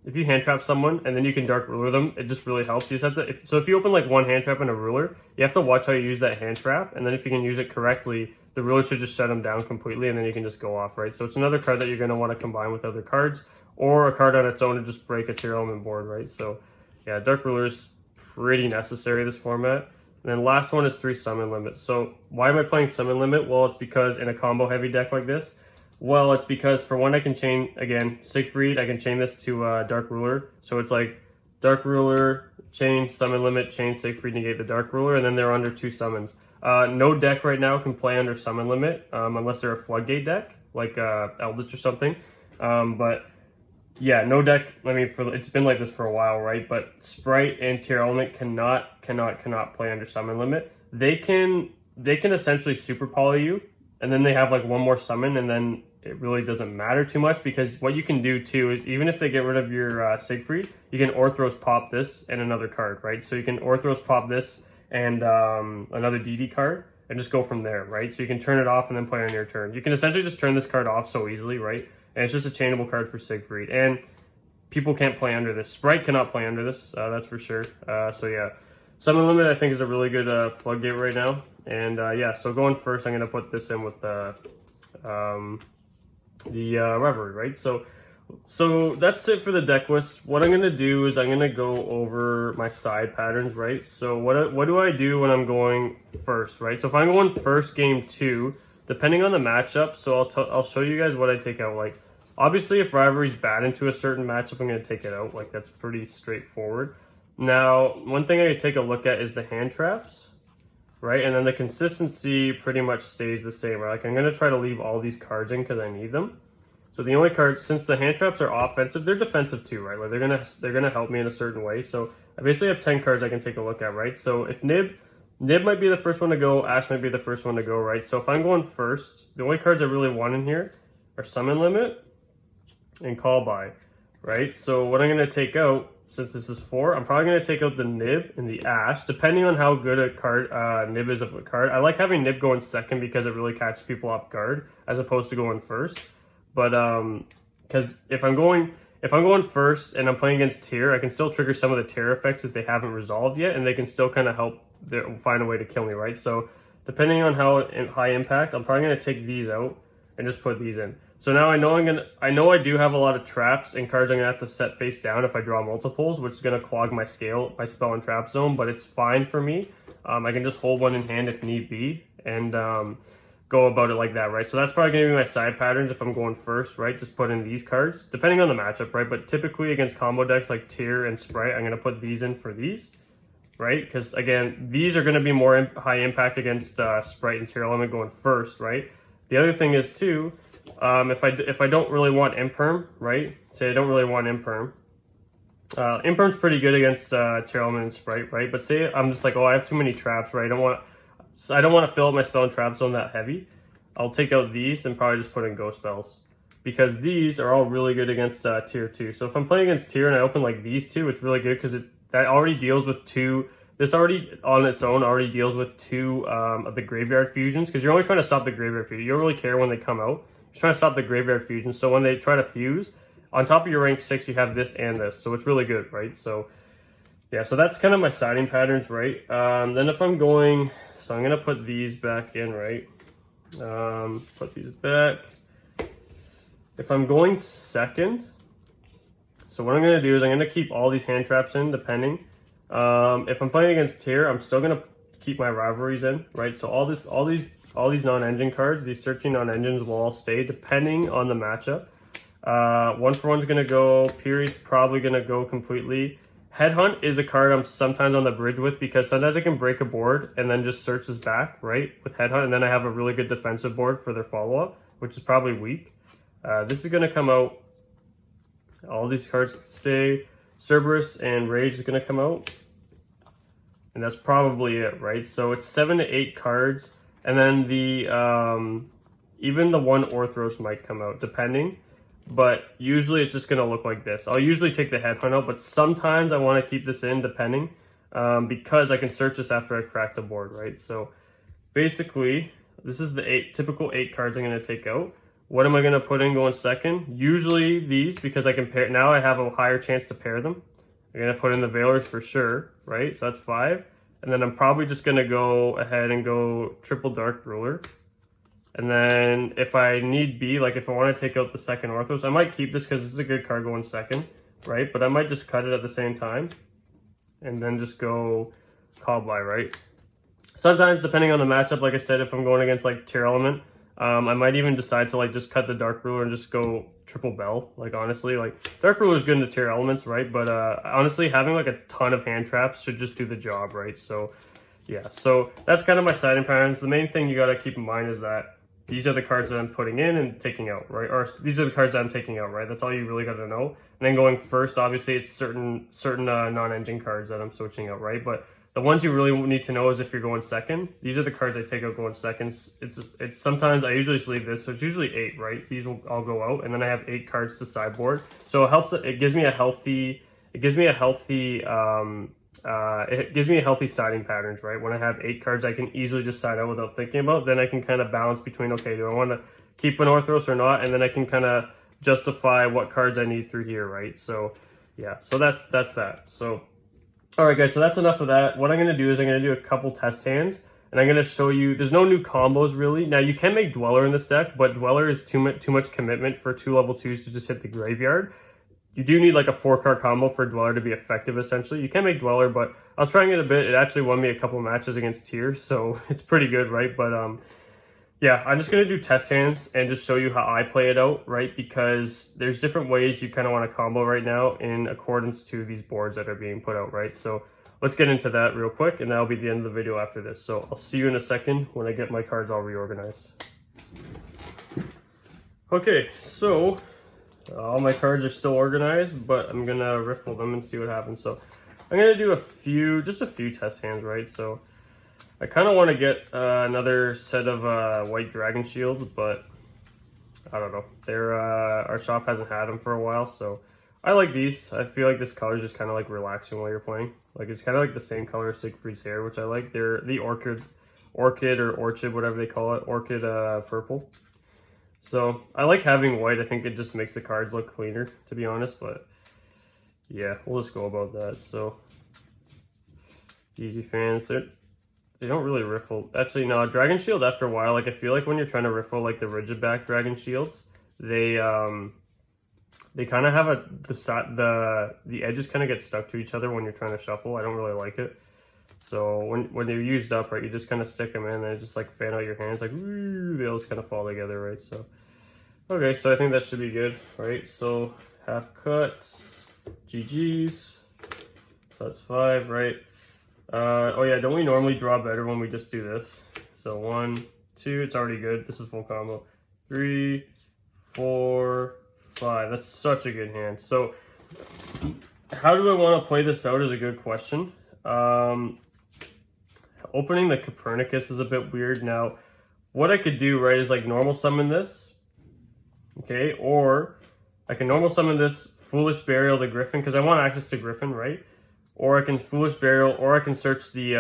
[SPEAKER 1] if you hand trap someone and then you can Dark Ruler them, it just really helps. You just have to, if you open like one hand trap and a ruler, you have to watch how you use that hand trap, and then if you can use it correctly, the ruler should just shut them down completely, and then you can just go off, right? So it's another card that you're going to want to combine with other cards, or a card on its own to just break a tier element board, right? So yeah, Dark Ruler is pretty necessary this format. And then last one is 3 Summon Limit. So why am I playing Summon Limit? Well, it's because in a combo heavy deck like this, well, it's because for one, I can chain, again, Siegfried, I can chain this to Dark Ruler. So it's like Dark Ruler, chain, Summon Limit, chain Siegfried, negate the Dark Ruler, and then they're under 2 summons. No deck right now can play under Summon Limit unless they're a Floodgate deck, like Eldritch or something. But yeah, no deck, I mean, it's been like this for a while, right? But Sprite and Tier Element cannot play under Summon Limit. They can essentially super poly you, and then they have like one more summon, and then it really doesn't matter too much, because what you can do too is even if they get rid of your Siegfried, you can Orthros pop this and another card, right? So you can Orthros pop this and another DD card and just go from there, right? So you can turn it off and then play on your turn. You can essentially just turn this card off so easily, right? And it's just a chainable card for Siegfried. And people can't play under this. Sprite cannot play under this, that's for sure. So yeah, Summon Limit I think is a really good floodgate right now. And yeah, so going first, I'm going to put this in with the Reverie, right? So So that's it for the deck list. What I'm going to do is I'm going to go over my side patterns, right? So what do I do when I'm going first, right? So if I'm going first game 2, depending on the matchup, so I'll show you guys what I take out. Like, obviously, if rivalry's bad into a certain matchup, I'm going to take it out. Like, that's pretty straightforward. Now, one thing I take a look at is the hand traps, right? And then the consistency pretty much stays the same, right? Like, I'm going to try to leave all these cards in because I need them. So the only cards, since the hand traps are offensive, they're defensive too, right? Like they're gonna help me in a certain way. So I basically have 10 cards I can take a look at, right? So if Nib might be the first one to go, Ash might be the first one to go, right? So if I'm going first, the only cards I really want in here are Summon Limit and Call By, right? So what I'm gonna take out, since this is 4, I'm probably gonna take out the Nib and the Ash, depending on how good a card Nib is of a card. I like having Nib going second because it really catches people off guard as opposed to going first. But because if I'm going first and I'm playing against tier, I can still trigger some of the tier effects that they haven't resolved yet, and they can still kind of help find a way to kill me, right? So depending on how high impact, I'm probably gonna take these out and just put these in. So now I know I do have a lot of traps and cards I'm gonna have to set face down if I draw multiples, which is gonna clog my spell and trap zone, but it's fine for me. I can just hold one in hand if need be, and go about it like that, right? So that's probably gonna be my side patterns if I'm going first, right? Just put in these cards, depending on the matchup, right? But typically against combo decks like Tier and Sprite, I'm gonna put these in for these, right? Because again, these are gonna be more high impact against Sprite and Tier element going first, right? The other thing is too, if I don't really want Imperm, right? Say I don't really want Imperm. Imperm's pretty good against Tier element and Sprite, right? But say I'm just like, oh, I have too many traps, right? I don't want to fill up my spell and trap zone that heavy. I'll take out these and probably just put in ghost spells, because these are all really good against tier 2. So if I'm playing against tier and I open like these two, it's really good because that already deals with 2. This already on its own already deals with 2 of the graveyard fusions, because you're only trying to stop the graveyard fusion. You don't really care when they come out. You're trying to stop the graveyard fusion. So when they try to fuse, on top of your rank 6, you have this and this. So it's really good, right? So yeah, so that's kind of my siding patterns, right? Then if I'm going, so I'm gonna put these back in, right? Put these back. If I'm going second, so what I'm gonna do is I'm gonna keep all these hand traps in, depending. If I'm playing against tier, I'm still gonna keep my rivalries in, right? So all these non-engine cards, these 13 non-engines will all stay depending on the matchup. 1-for-1's gonna go. Period's probably gonna go completely. Headhunt is a card I'm sometimes on the bridge with, because sometimes I can break a board and then just search his back, right, with Headhunt, and then I have a really good defensive board for their follow-up, which is probably weak. This is going to come out. All these cards stay. Cerberus and Rage is going to come out. And that's probably it, right? So it's 7 to 8 cards, and then the even the one Orthros might come out, depending. But usually it's just going to look like this. I'll usually take the Headhunt out, but sometimes I want to keep this in, depending, because I can search this after I've cracked the board, right? So basically, this is the typical 8 cards I'm going to take out. What am I going to put in going second? Usually these, because I can pair. Now I have a higher chance to pair them. I'm going to put in the Veilers for sure, right? So that's 5. And then I'm probably just going to go ahead and go triple Dark Ruler. And then if I need be, like if I want to take out the second Orthros, I might keep this because this is a good card going second, right? But I might just cut it at the same time and then just go Call By, right? Sometimes, depending on the matchup, like I said, if I'm going against like Tier Element, I might even decide to like just cut the Dark Ruler and just go triple Bell. Like honestly, like Dark Ruler is good in the Tier Elements, right? But honestly, having like a ton of hand traps should just do the job, right? So yeah, so that's kind of my siding patterns. The main thing you got to keep in mind is that these are the cards that I'm putting in and taking out, right? Or these are the cards that I'm taking out, right? That's all you really got to know. And then going first, obviously, it's certain non-engine cards that I'm switching out, right? But the ones you really need to know is if you're going second. These are the cards I take out going second. It's sometimes I usually just leave this, so it's usually 8, right? These will all go out, and then I have 8 cards to sideboard. So it helps. It gives me a healthy. It gives me a healthy siding patterns, right? When I have 8 cards I can easily just side out without thinking about, then I can kind of balance between, okay, do I want to keep an Orthros or not? And then I can kind of justify what cards I need through here, right? So yeah, so that's that. So all right, guys, so that's enough of that. What I'm going to do is I'm going to do a couple test hands, and I'm going to show you, there's no new combos really. Now you can make Dweller in this deck, but Dweller is too much commitment for 2 level 2s to just hit the graveyard. You do need like a 4-card combo for Dweller to be effective essentially. You can make Dweller, but I was trying it a bit. It actually won me a couple matches against tiers, so it's pretty good, right? But yeah, I'm just going to do test hands and just show you how I play it out, right? Because there's different ways you kind of want to combo right now in accordance to these boards that are being put out, right? So let's get into that real quick, and that'll be the end of the video after this. So I'll see you in a second when I get my cards all reorganized. Okay, so all my cards are still organized, but I'm going to riffle them and see what happens. So I'm going to do just a few test hands, right? So I kind of want to get another set of white dragon shields, but I don't know. Our shop hasn't had them for a while, so I like these. I feel like this color is just kind of like relaxing while you're playing. Like it's kind of like the same color as Siegfried's hair, which I like. They're the orchid or orchid, whatever they call it, orchid purple. So I like having white. I think it just makes the cards look cleaner, to be honest. But yeah, we'll just go about that. So easy fans, they don't really riffle. Actually, no, Dragon Shield after a while, like I feel like when you're trying to riffle like the rigid back Dragon Shields, they kind of have the edges kind of get stuck to each other when you're trying to shuffle. I don't really like it. So when they're used up, right, you just kind of stick them in and just like fan out your hands, like woo, they all just kind of fall together, right? So okay, so I think that should be good, right? So half cuts, GGs. So that's 5, right? Oh yeah, don't we normally draw better when we just do this? So 1, 2, it's already good. This is full combo. 3, 4, 5. That's such a good hand. So how do I want to play this out is a good question. Opening the Copernicus is a bit weird. Now, what I could do, right, is like normal summon this. Okay, or I can normal summon this, Foolish Burial the Griffin, because I want access to Griffin, right? Or I can Foolish Burial, or I can search the,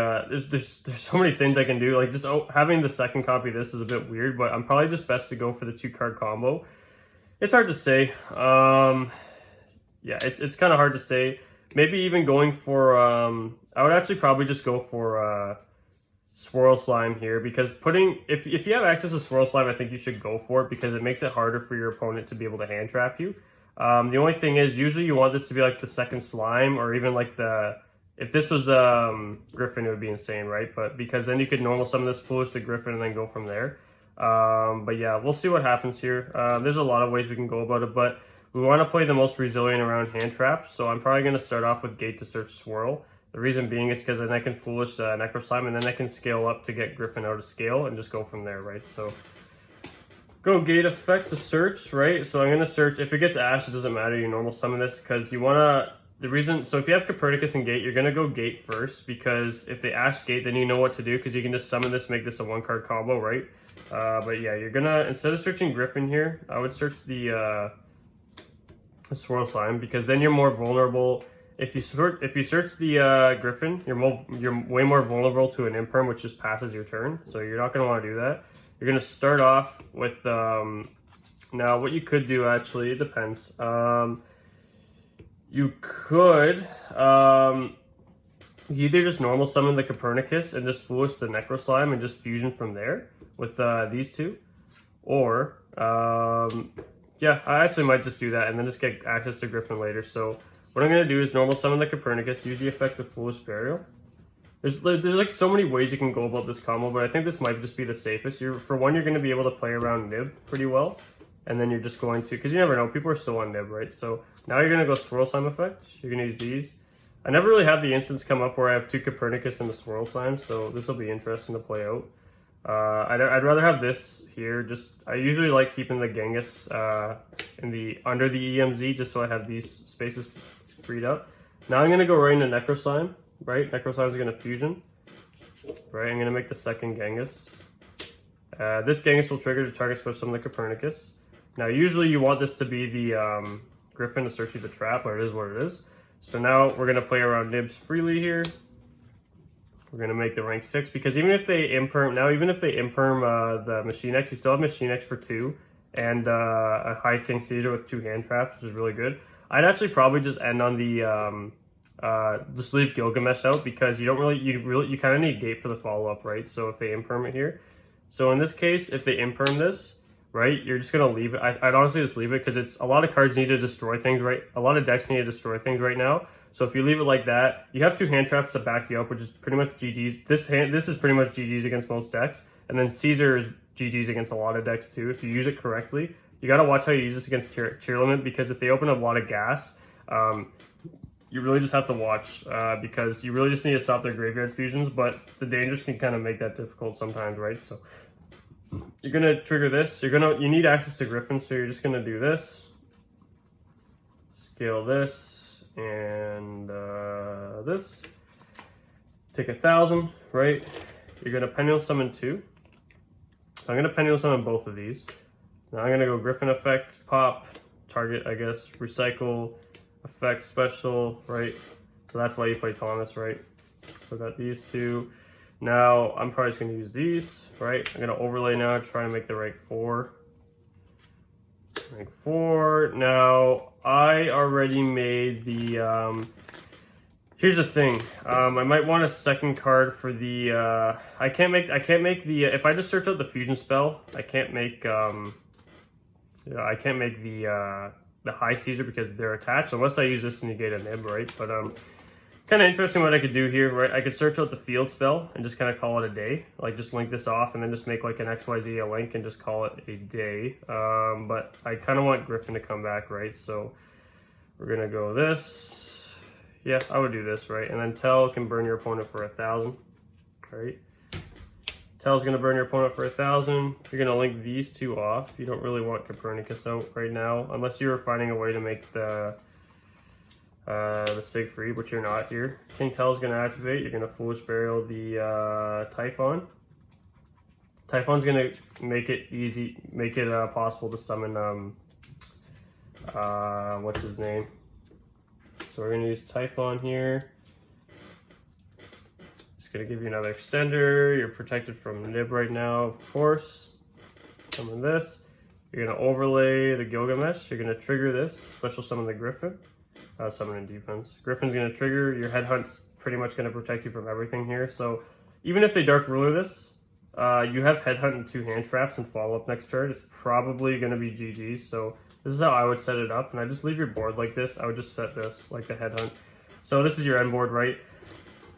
[SPEAKER 1] there's so many things I can do. Like just having the second copy of this is a bit weird, but I'm probably just best to go for the 2-card combo. It's hard to say. Yeah, it's kind of hard to say. Maybe even going for, I would actually probably just go for Swirl Slime here, because if you have access to Swirl Slime, I think you should go for it because it makes it harder for your opponent to be able to hand trap you. The only thing is, usually you want this to be like the second slime, or even like if this was Griffin, it would be insane, right? But because then you could normal summon this Foolish the Griffin and then go from there. But yeah, we'll see what happens here. There's a lot of ways we can go about it, but we want to play the most resilient around hand traps, so I'm probably going to start off with Gate to search Swirl. The reason being is because then I can Foolish Necro Slime, and then I can scale up to get Griffin out of scale and just go from there, right? So go Gate effect to search, right? So I'm going to search. If it gets Ash, it doesn't matter. You normal summon this because you want to... So if you have Copernicus and Gate, you're going to go Gate first, because if they Ash Gate, then you know what to do, because you can just summon this, make this a 1-card combo, right? But yeah, you're going to... Instead of searching Griffin here, I would search the Swirl Slime, because then you're more vulnerable. If you search the Griffin, you're way more vulnerable to an Imperm, which just passes your turn. So you're not going to want to do that. You're going to start off with, now what you could do, actually, it depends. You could you either just normal summon the Copernicus and just Foolish the Necro Slime and just fusion from there with these two. Or, yeah, I actually might just do that and then just get access to Griffin later. So what I'm going to do is normal summon the Copernicus, use the effect of Foolish Burial. There's like so many ways you can go about this combo, but I think this might just be the safest. For one, you're going to be able to play around Nib pretty well, and then you're just going to, because you never know, people are still on Nib, right? So now you're going to go Swirl Slime effect. You're going to use these. I never really have the instance come up where I have 2 Copernicus and a Swirl Slime, so this will be interesting to play out. I'd rather have this here. I usually like keeping the Genghis under the EMZ, just so I have these spaces freed up. Now I'm going to go right into Necro Slime. Right, Necro Slime is going to fusion. Right, I'm going to make the second Genghis. This Genghis will trigger to target switch some of the Copernicus. Now, usually you want this to be the Griffin to search you the trap, but it is what it is. So now we're going to play around Nibs freely here. We're going to make the rank 6, because even if they imperm the Machine X, you still have Machine X for 2, and a High King Caesar with 2 hand traps, which is really good. I'd actually probably just end on the just leave Gilgamesh out because you kind of need gate for the follow-up, right? So if they imperm it here, so in this case, if they imperm this, right, you're just gonna leave it. I'd honestly just leave it because it's a lot of cards need to destroy things, right? A lot of decks need to destroy things right now. So if you leave it like that, you have 2 hand traps to back you up, which is pretty much GG's. This is pretty much GG's against most decks, and then Caesar is GG's against a lot of decks too. If you use it correctly, you gotta watch how you use this against tier limit because if they open up a lot of gas, you really just have to watch because you really just need to stop their graveyard fusions, but the dangers can kind of make that difficult sometimes, right? So you're gonna trigger this. You need access to Griffin, so you're just gonna do this, scale this, and this. Take 1,000, right? You're gonna Pendulum Summon 2. So I'm gonna Pendulum Summon both of these. Now I'm gonna go Griffin effect, pop, target, I guess, recycle, effect, special, right? So that's why you play Thomas, right? So I got these 2. Now I'm probably just gonna use these, right? I'm gonna overlay now, try to make the rank 4. Rank 4. Now I already made the. Here's the thing. I might want a second card for the. I can't make the. If I just search out the fusion spell, I can't make. I can't make the high Caesar because they're attached unless I use this to negate a nib, right? But kind of interesting what I could do here, right? I could search out the field spell and just kind of call it a day. Like just link this off and then just make like an XYZ a link and just call it a day. But I kind of want Griffin to come back, right? So we're going to go this. Yeah, I would do this, right? And then Tell can burn your opponent for 1,000, right? Tell's going to burn your opponent for 1,000. You're going to link these 2 off. You don't really want Copernicus out right now unless you're finding a way to make the Sig free, which you're not here. King Tell is going to activate. You're going to Foolish Burial the Typhon. Typhon's going to make it possible to summon what's his name? So we're going to use Typhon here. Just going to give you another extender. You're protected from Nib right now, of course. Summon this. You're going to overlay the Gilgamesh. You're going to trigger this. Special summon the Griffin. Summon in defense. Griffin's going to trigger. Your Headhunt's pretty much going to protect you from everything here. So even if they Dark Ruler this, you have Headhunt and 2 hand traps and follow up next turn. It's probably going to be GG. So this is how I would set it up. And I just leave your board like this. I would just set this like the Headhunt. So this is your end board, right?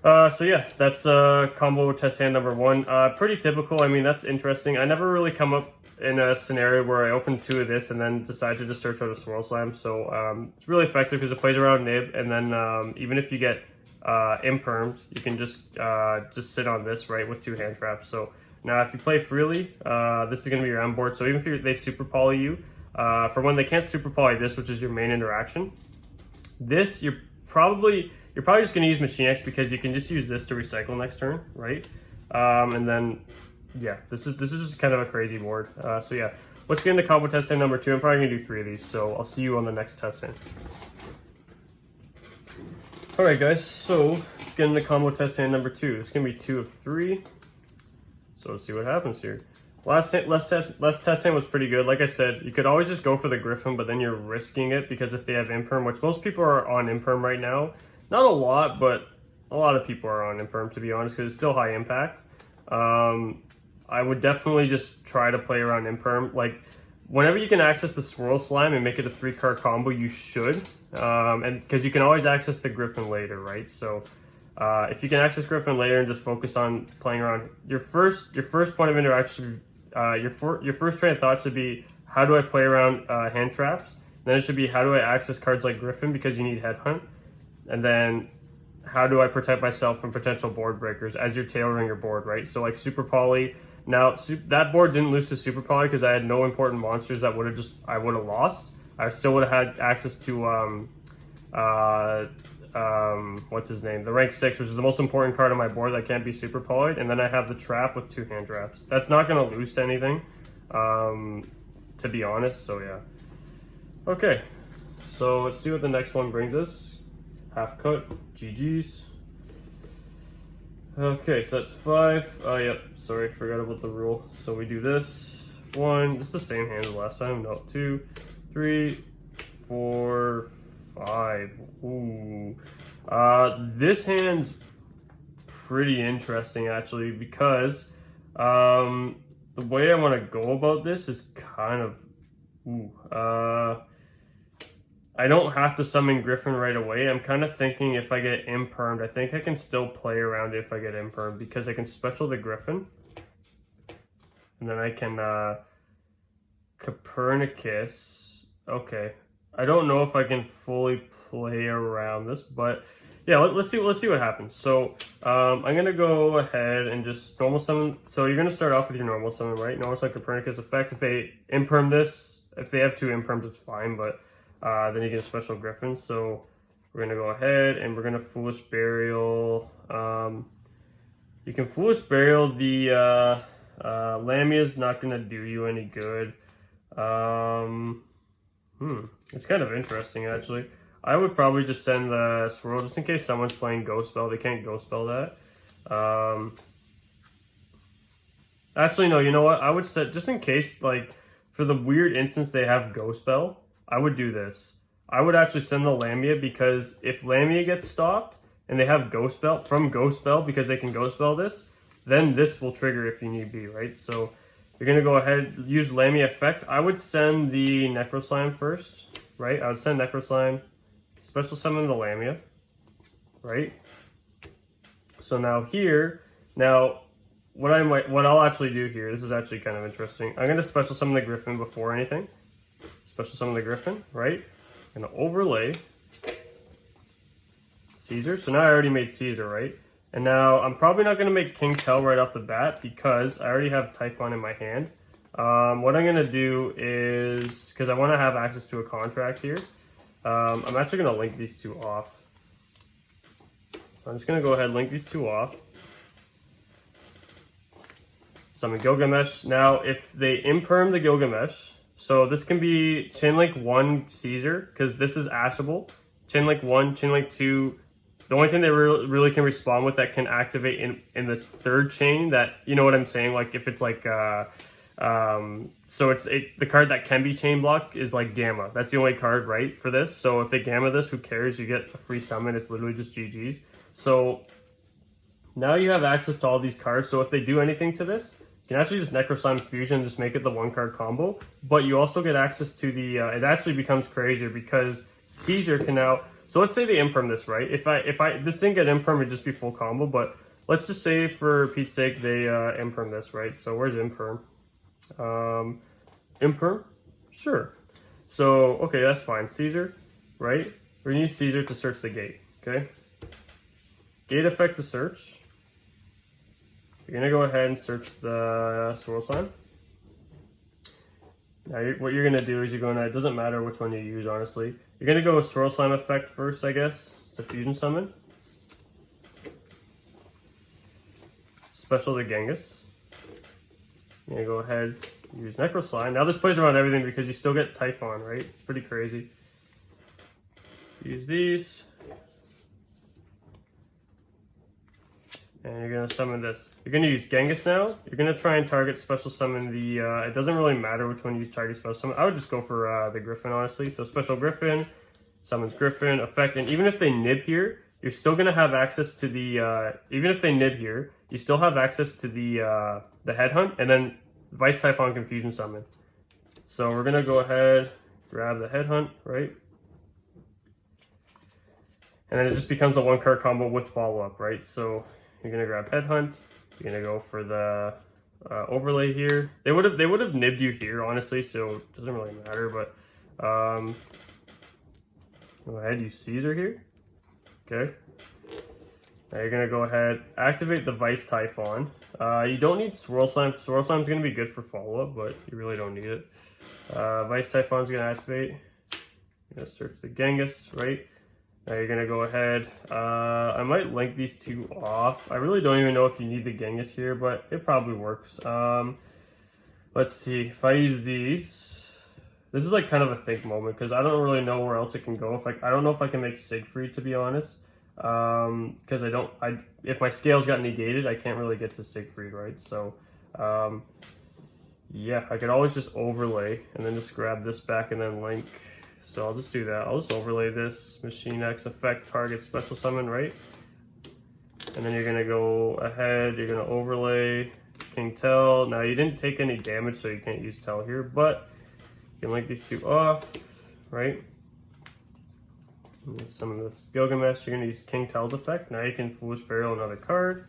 [SPEAKER 1] So yeah, that's combo test hand number 1. Pretty typical. I mean, that's interesting. I never really come up in a scenario where I open 2 of this and then decide to just search out a Swirl Slam. So it's really effective because it plays around Nib, and then even if you get impermed, you can just sit on this, right, with 2 hand traps. So now if you play freely, this is going to be your end board. So even if they super poly you, for when they can't super poly this, which is your main interaction, this you're probably just going to use Machine X because you can just use this to recycle next turn, right? And then yeah, this is just kind of a crazy board. So yeah, let's get into combo test hand number 2. I'm probably gonna do 3 of these, so I'll see you on the next test hand. All right, guys. So let's get into combo test hand number 2. This is gonna be 2 of 3. So let's see what happens here. Last test hand was pretty good. Like I said, you could always just go for the Griffin, but then you're risking it because if they have Imperm, which most people are on Imperm right now, not a lot, but a lot of people are on Imperm to be honest, because it's still high impact. I would definitely just try to play around Imperm. Like, whenever you can access the Swirl Slime and make it a 3-card combo, you should. And because you can always access the Griffin later, right? So if you can access Griffin later and just focus on playing around, your first point of interaction, your first train of thought should be, how do I play around hand traps? Then it should be, how do I access cards like Griffin because you need Headhunt? And then, how do I protect myself from potential board breakers as you're tailoring your board, right? So like Super Poly. Now, that board didn't lose to Super Poly because I had no important monsters that I would have lost. I still would have had access to, what's his name? The rank 6, which is the most important card on my board that can't be Super Polyed. And then I have the trap with 2 hand traps. That's not going to lose to anything, to be honest. So yeah. Okay, so let's see what the next one brings us. Half cut, GG's. Okay, so that's 5. Yep, sorry, forgot about the rule. So we do this. 1, it's the same hand as last time. No, 2, 3, 4, 5. Ooh. This hand's pretty interesting actually, because the way I want to go about this is kind of, I don't have to summon Griffin right away. I'm kind of thinking if I get impermed, I think I can still play around it if I get impermed, because I can special the Griffin. And then I can Copernicus. Okay. I don't know if I can fully play around this, but yeah, let's see what happens. So I'm gonna go ahead and just normal summon. So you're gonna start off with your normal summon, right? Normal summon Copernicus effect. If they imperm this, if they have 2 imperms, it's fine, but then you get a special Griffin. So we're gonna go ahead and we're gonna Foolish Burial. You can Foolish Burial the Lamia's not gonna do you any good. It's kind of interesting actually. I would probably just send the Swirl just in case someone's playing Ghost Spell. They can't Ghost Spell that. Actually, no, you know what? I would set, just in case, like, for the weird instance they have Ghost Spell, I would do this. I would actually send the Lamia, because if Lamia gets stopped and they have Ghost Spell, from Ghost Spell, because they can Ghost Spell this, then this will trigger if you need be, right? So you're going to go ahead, use Lamia effect. I would send the Necro Slime first, right? I would send Necro Slime. Special summon the Lamia, right? So now here, what I'll actually do here, this is actually kind of interesting. I'm gonna special summon the Griffin before anything. Special summon the Griffin, right? I'm gonna overlay Caesar. So now I already made Caesar, right? And now I'm probably not gonna make King Tell right off the bat because I already have Typhon in my hand. What I'm gonna do is, because I want to have access to a contract here. I'm actually going to link these 2 off. I'm just going to go ahead and link these 2 off. Summon Gilgamesh. Now, if they imperm the Gilgamesh, so this can be Chainlink 1 Caesar, because this is ashable. Chainlink 1, Chainlink 2. The only thing they really can respond with that can activate in the 3rd chain, that, you know what I'm saying? Like, if it's like... so the card that can be chain block is like Gamma. That's the only card, right, for this. So if they Gamma this, who cares? You get a free summon. It's literally just GG's. So now you have access to all these cards. So if they do anything to this, you can actually just Necro Slime Fusion and just make it the 1-card combo. But you also get access to the, it actually becomes crazier because Caesar can now, so let's say they imperm this, right? If this didn't get imperm, it'd just be full combo. But let's just say for Pete's sake, they imperm this, right? So where's imperm? Imperm? Sure. So, okay, that's fine. Caesar, right? We're going to use Caesar to search the gate, okay? Gate effect to search. You're going to go ahead and search the Swirl Slime. Now, what you're going to do is you're going to, it doesn't matter which one you use, honestly. You're going to go with Swirl Slime effect first, I guess. It's a fusion summon. Special the Genghis. You're gonna go ahead, use Necro Slime. Now this plays around everything because you still get Typhon, right? It's pretty crazy. Use these. And you're gonna summon this. You're gonna use Genghis now. You're gonna try and target special summon the, it doesn't really matter which one you target special summon. I would just go for the Griffin, honestly. So special Griffin, summons Griffin, effect, and even if they nib here, you're still gonna have access to the, even if they nib here, you still have access to the Headhunt, and then Vice Typhon Confusion Summon. So we're gonna go ahead, grab the Headhunt, right? And then it just becomes a 1-card combo with follow-up, right? So you're gonna grab Headhunt, you're gonna go for the overlay here. They would have nibbed you here, honestly, so it doesn't really matter, but go ahead, use Caesar here. Okay. Now you're going to go ahead, activate the Vice Typhon. You don't need Swirl Slime. Swirl Slime's going to be good for follow-up, but you really don't need it. Vice Typhon's going to activate. You're going to search the Genghis, right? Now you're going to go ahead. I might link these 2 off. I really don't even know if you need the Genghis here, but it probably works. Let's see. If I use these, this is like kind of a think moment because I don't really know where else it can go. I don't know if I can make Siegfried, to be honest. Because if my scales got negated, I can't really get to Siegfried, right? So yeah, I could always just overlay and then just grab this back and then link so I'll just do that. I'll just overlay this Machine X effect target special summon, right? And then you're gonna go ahead, you're gonna overlay King Tell. Now you didn't take any damage, so you can't use Tell here, but you can link these two off, right? And summon this Gilgamesh, you're gonna use King Tell's effect. Now you can Foolish Burial another card.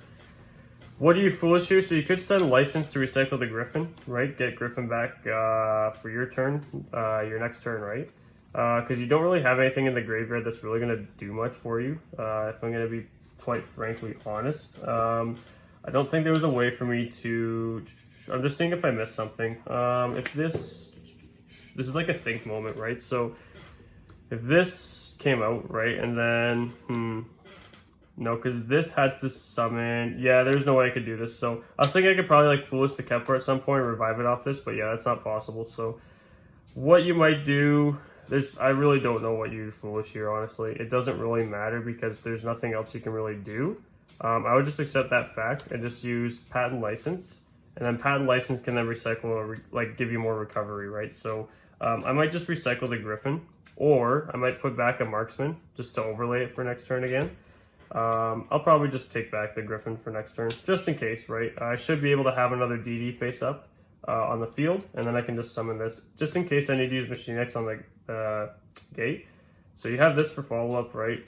[SPEAKER 1] What are you foolish here? So you could send License to recycle the Griffin, right? Get Griffin back for your turn, your next turn, right? Because you don't really have anything in the graveyard that's really gonna do much for you, if I'm gonna be quite frankly honest. I don't think there was a way for me to, I'm just seeing if I missed something. If this is like a think moment, right? So if this came out, right, and then, no, because this had to summon, yeah, there's no way I could do this. So I was thinking I could probably like Foolish the Kepler at some point, revive it off this, but yeah, that's not possible. So what you might do, I really don't know what you Foolish here, honestly. It doesn't really matter because there's nothing else you can really do. I would just accept that fact and just use Patent License, and then Patent License can then recycle or like give you more recovery, right? So I might just recycle the Griffin, or I might put back a Marksman just to overlay it for next turn again. I'll probably just take back the Griffin for next turn, just in case, right? I should be able to have another DD face up on the field, and then I can just summon this, just in case I need to use Machine X on the gate. So you have this for follow-up, right?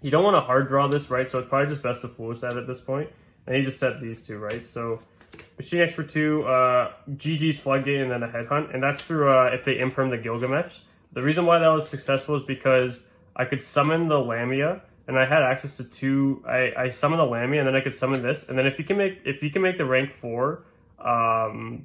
[SPEAKER 1] You don't want to hard draw this, right? So it's probably just best to Foolish that at this point. And you just set these two, right? So Machine X for 2, GG's Floodgate, and then a Headhunt. And that's through if they imperm the Gilgamesh. The reason why that was successful is because I could summon the Lamia, and I had access to 2. I summoned the Lamia, and then I could summon this. And then if you can make the rank 4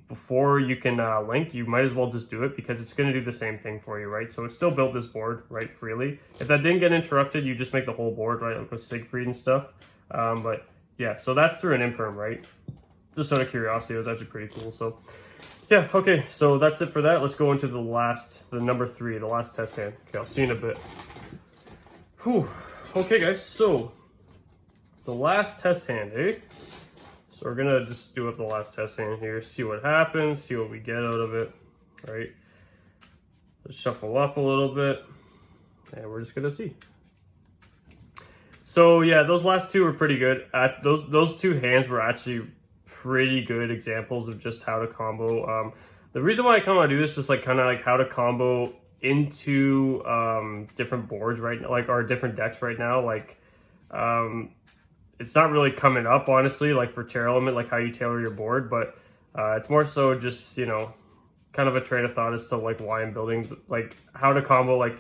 [SPEAKER 1] before you can link, you might as well just do it because it's going to do the same thing for you, right? So it still built this board, right, freely. If that didn't get interrupted, you just make the whole board, right, like with Siegfried and stuff. But yeah, so that's through an imperm, right? Just out of curiosity, it was actually pretty cool. So yeah, okay, so that's it for that. Let's go into the number 3, the last test hand. Okay, I'll see you in a bit. Whew. Okay, guys, so the last test hand, eh? So we're gonna just do up the last test hand here, see what happens, see what we get out of it, right? Let's shuffle up a little bit, and we're just gonna see. So yeah, those last two were pretty good. Those two hands were actually pretty good examples of just how to combo. The reason why I kind of do this is like kind of like how to combo into different boards right now, like or different decks right now, like. It's not really coming up, honestly, like for Terror Element, like how you tailor your board, but it's more so just, you know, kind of a train of thought as to like why I'm building, like how to combo, like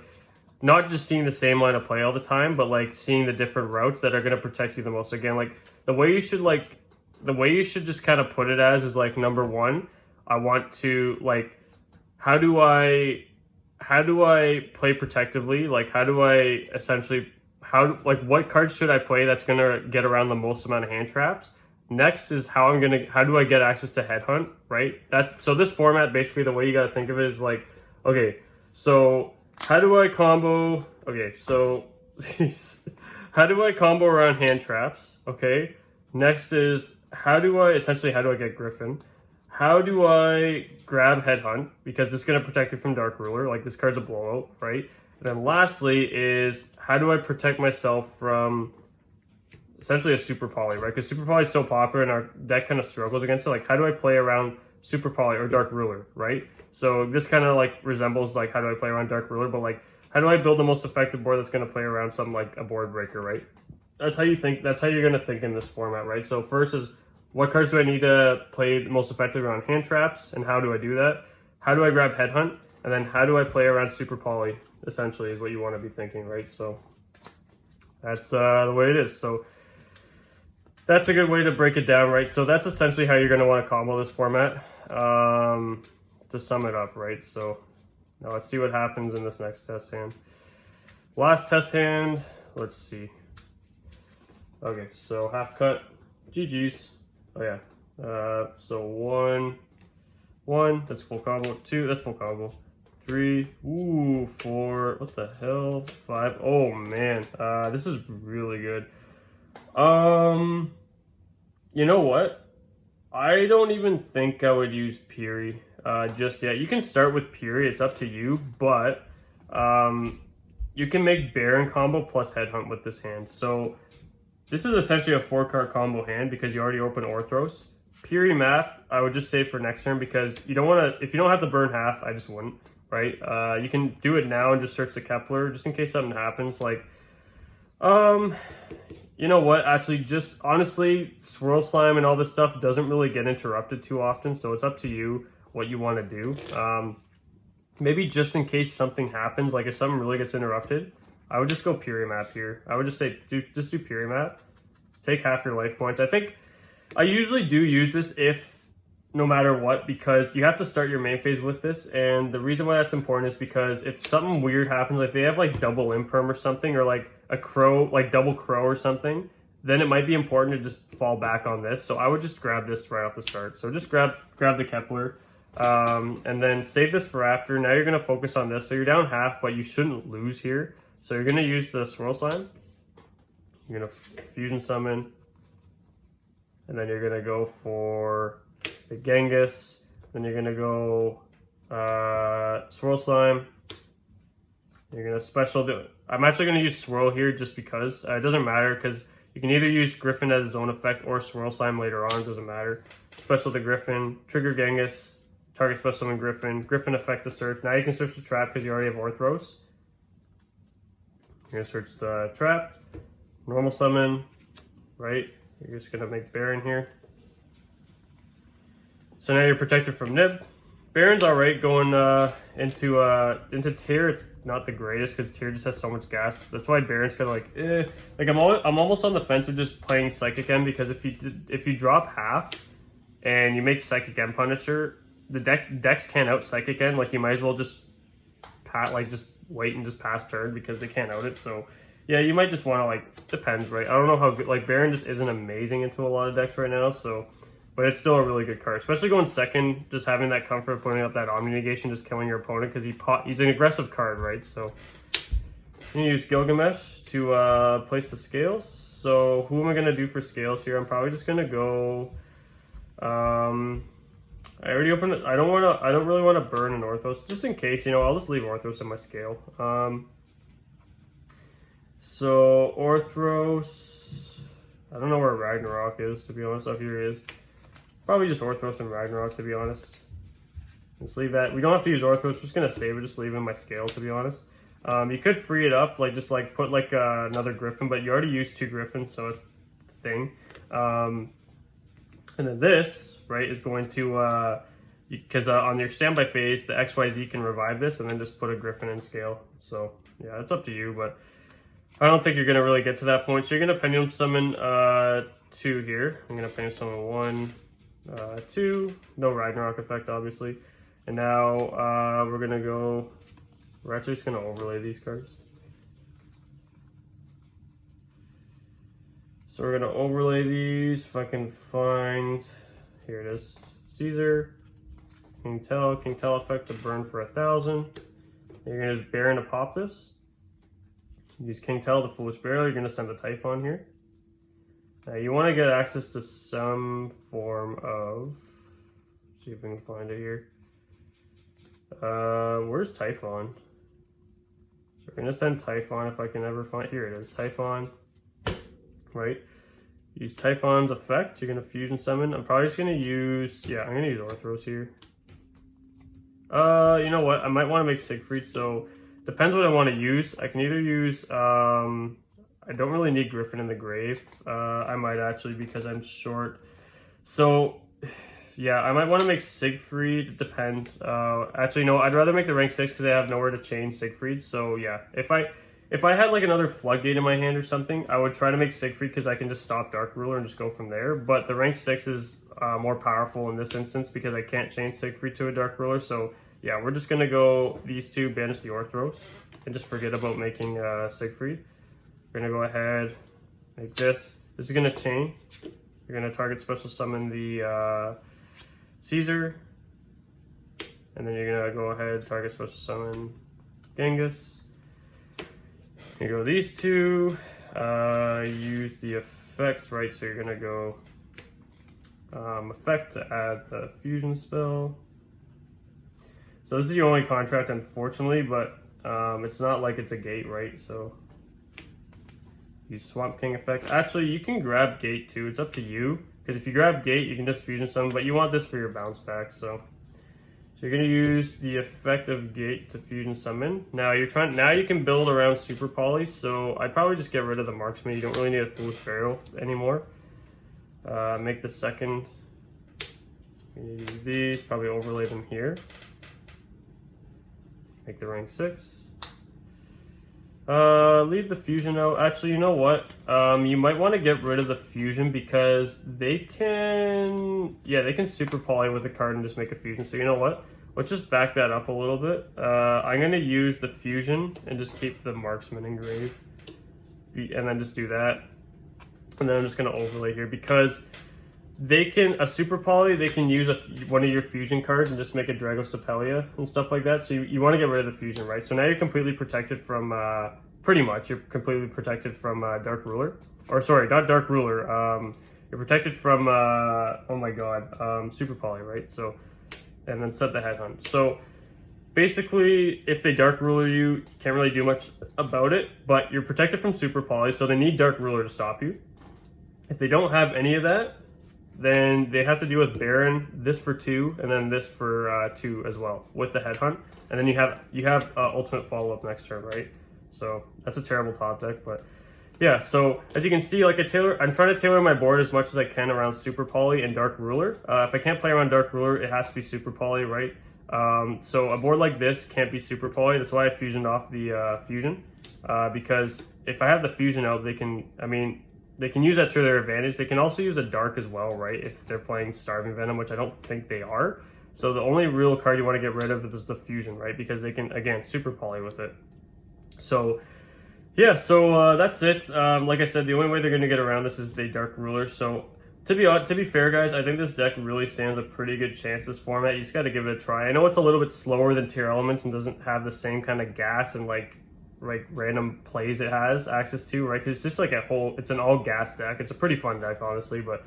[SPEAKER 1] not just seeing the same line of play all the time, but like seeing the different routes that are going to protect you the most. Again, like the way you should just kind of put it as is like, number 1, I want to like, how do I play protectively? Like, how do I essentially what cards should I play that's gonna get around the most amount of hand traps? Next is how do I get access to Headhunt, right? So this format, basically the way you gotta think of it is like, okay, so how do I combo, okay, so how do I combo around hand traps, okay? Next is how do I get Griffin? How do I grab Headhunt? Because this is gonna protect you from Dark Ruler, like this card's a blowout, right? And then lastly is, how do I protect myself from essentially a Super Poly, right? Because Super Poly is so popular and our deck kind of struggles against it. Like, how do I play around Super Poly or Dark Ruler, right? So this kind of like resembles like, how do I play around Dark Ruler? But like, how do I build the most effective board that's going to play around something like a Board Breaker, right? That's how you think, that's how you're going to think in this format, right? So first is, what cards do I need to play the most effectively around hand traps? And how do I do that? How do I grab Headhunt? And then how do I play around Super Poly? Essentially is what you want to be thinking, right? So that's the way it is. So that's a good way to break it down, right? So that's essentially how you're going to want to combo this format, to sum it up, right? So now let's see what happens in this next test hand. Last test hand, let's see. Okay, so half cut, GG's. Oh yeah. So 1, that's full combo. 2, that's full combo. 3, ooh, 4, what the hell? 5, oh man, this is really good. You know what? I don't even think I would use Piri just yet. You can start with Piri, it's up to you, but you can make Baron combo plus Headhunt with this hand. So this is essentially a 4-card combo hand because you already open Orthros. Piri Map, I would just save for next turn because you don't want to, if you don't have to burn half, I just wouldn't, right? You can do it now and just search the Kepler just in case something happens. Like, you know what? Actually, just honestly, Swirl Slime and all this stuff doesn't really get interrupted too often, so it's up to you what you want to do. Maybe just in case something happens, like if something really gets interrupted, I would just go Piri Map here. I would just say, just do Piri Map. Take half your life points. I think I usually do use this no matter what, because you have to start your main phase with this, and the reason why that's important is because if something weird happens, like they have like double imperm or something, or like a crow, like double crow or something, then it might be important to just fall back on this. So I would just grab this right off the start. So just grab the Kepler, and then save this for after. Now you're going to focus on this. So you're down half, but you shouldn't lose here. So you're going to use the Swirl Slime. You're going to Fusion Summon. And then you're going to go for the Genghis. Then you're going to go Swirl Slime. You're going to special. I'm actually going to use Swirl here just because. It doesn't matter because you can either use Griffin as his own effect or Swirl Slime later on. It doesn't matter. Special the Griffin. Trigger Genghis. Target Special Summon Griffin. Griffin effect to search. Now you can search the trap because you already have Orthros. You're going to search the trap. Normal summon. Right? You're just going to make Baron here. So now you're protected from Nib. Baron's alright going into Tier. It's not the greatest because Tier just has so much gas. That's why Baron's kind of like, eh. Like I'm almost on the fence of just playing Psychic M because if you drop half and you make Psychic M Punisher, the decks can't out Psychic M. Like you might as well just just wait and just pass turn because they can't out it. So yeah, you might just want to like, depends, right? I don't know how good, like Baron just isn't amazing into a lot of decks right now, so, but it's still a really good card, especially going second, just having that comfort of putting up that Omni Negation, just killing your opponent because he's an aggressive card, right? So you use Gilgamesh to place the scales. So who am I going to do for scales here? I'm probably just going to go, I already opened it. I don't really want to burn an Orthros, just in case, you know, I'll just leave Orthros in my scale. So Orthros, I don't know where Ragnarok is, to be honest. Oh, here it is. Probably just Orthros and Ragnarok, to be honest. Just leave that. We don't have to use Orthros. Just gonna save it. Just leave it in my scale, to be honest. You could free it up, like just like put like another Griffin, but you already used 2 Griffins, so it's the thing. And then this, right, is going to because on your standby phase, the XYZ can revive this, and then just put a Griffin in scale. So yeah, it's up to you, but I don't think you're going to really get to that point. So you're going to Pendulum Summon 2 here. I'm going to Pendulum Summon 1, 2. No Ragnarok effect, obviously. And now we're going to go... We're actually just going to overlay these cards. So we're going to overlay these. If I can find... Here it is. Caesar. King Tell effect to burn for 1,000. You're going to just Baron to pop this. Use King Tell, the Foolish Burial. You're going to send a Typhon here. Now you want to get access to some form of... See if we can find it here. Where's Typhon? So we're going to send Typhon if I can ever find... Here it is, Typhon. Right? Use Typhon's effect. You're going to Fusion Summon. I'm probably just going to use... Yeah, I'm going to use Orthros here. You know what? I might want to make Siegfried, so... Depends what I want to use. I can either use, I don't really need Griffin in the Grave. I might actually because I'm short. So, yeah, I might want to make Siegfried. It depends. Actually, no, I'd rather make the rank 6 because I have nowhere to chain Siegfried. So, yeah, if I had like another Floodgate in my hand or something, I would try to make Siegfried because I can just stop Dark Ruler and just go from there. But the rank 6 is more powerful in this instance because I can't chain Siegfried to a Dark Ruler. So, yeah, we're just going to go these 2, banish the Orthros, and just forget about making Siegfried. We're going to go ahead, make this. This is going to chain. You're going to target special summon the Caesar. And then you're going to go ahead, target special summon Genghis. You go these 2, use the effects, right? So you're going to go effect to add the fusion spell. So this is the only contract, unfortunately, but It's not like it's a gate, right? So use Swamp King effect. Actually, you can grab gate too. It's up to you. Because if you grab gate, you can just fusion summon, but you want this for your bounce back. So you're gonna use the effect of gate to fusion summon. Now you can build around super poly. So I'd probably just get rid of the marksman. You don't really need a foolish burial anymore. Make the second. You need to use these. Probably overlay them here. Make the rank 6. Leave the fusion out. Actually, you know what? You might want to get rid of the fusion because they can super poly with the card and just make a fusion. So you know what? Let's just back that up a little bit. I'm going to use the fusion and just keep the marksman engraved. And then just do that. And then I'm just going to overlay here because a super poly, they can use one of your fusion cards and just make a Dragocepelia and stuff like that. So you want to get rid of the fusion, right? So now you're completely protected from, pretty much, you're completely protected from Dark Ruler. Or sorry, not Dark Ruler. You're protected from, oh my god, super poly, right? So, and then set the headhunt. So basically, if they Dark Ruler you, can't really do much about it, but you're protected from super poly, so they need Dark Ruler to stop you. If they don't have any of that, then they have to deal with Baron, this for 2, and then this for 2 as well, with the headhunt. And then you have ultimate follow-up next turn, right? So that's a terrible top deck, but yeah. So as you can see, like I'm trying to tailor my board as much as I can around Super Poly and Dark Ruler. If I can't play around Dark Ruler, it has to be Super Poly, right? So a board like this can't be Super Poly. That's why I fusioned off the fusion, because if I have the fusion out, they can use that to their advantage. They can also use a dark as well, right? If they're playing Starving Venom, which I don't think they are. So the only real card you want to get rid of is the fusion, right? Because they can, again, super poly with it. So yeah, so that's it. Like I said, the only way they're going to get around this is if they Dark Ruler. So to be fair, guys, I think this deck really stands a pretty good chance this format. You just got to give it a try. I know it's a little bit slower than Tier Elements and doesn't have the same kind of gas and like random plays it has access to, right? Because it's just like it's an all gas deck. It's a pretty fun deck, honestly, but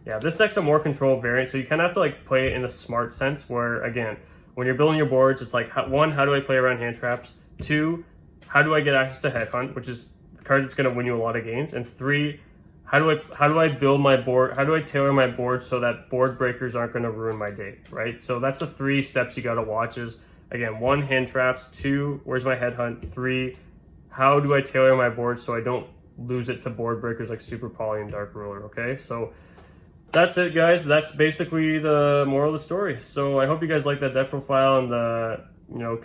[SPEAKER 1] yeah, this deck's a more control variant, so you kind of have to like play it in a smart sense where, again, when you're building your boards, it's like, 1, how do I play around hand traps? 2, how do I get access to Headhunt, which is the card that's going to win you a lot of games? And 3, how do I build my board? How do I tailor my board so that board breakers aren't going to ruin my day, right? So that's the 3 steps you got to watch is, again, 1, hand traps. 2, where's my headhunt? 3, how do I tailor my board so I don't lose it to board breakers like Super Poly and Dark Ruler, okay? So that's it, guys. That's basically the moral of the story. So I hope you guys like that deck profile and the,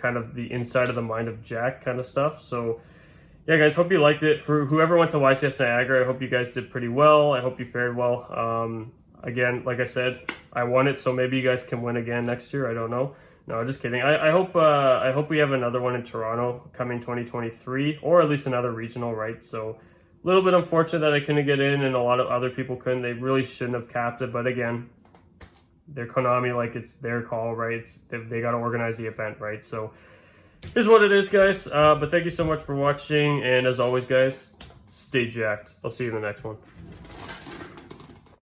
[SPEAKER 1] kind of the inside of the mind of Jack kind of stuff. So yeah, guys, hope you liked it. For whoever went to YCS Niagara, I hope you guys did pretty well. I hope you fared well. Again, like I said, I won it, so maybe you guys can win again next year. I don't know. No, just kidding. I hope we have another one in Toronto coming 2023, or at least another regional, right? So a little bit unfortunate that I couldn't get in, and a lot of other people couldn't. They really shouldn't have capped it, but again, they're Konami, like it's their call, right? They got to organize the event, right? So here's what it is, guys. But thank you so much for watching, and as always, guys, stay jacked. I'll see you in the next one.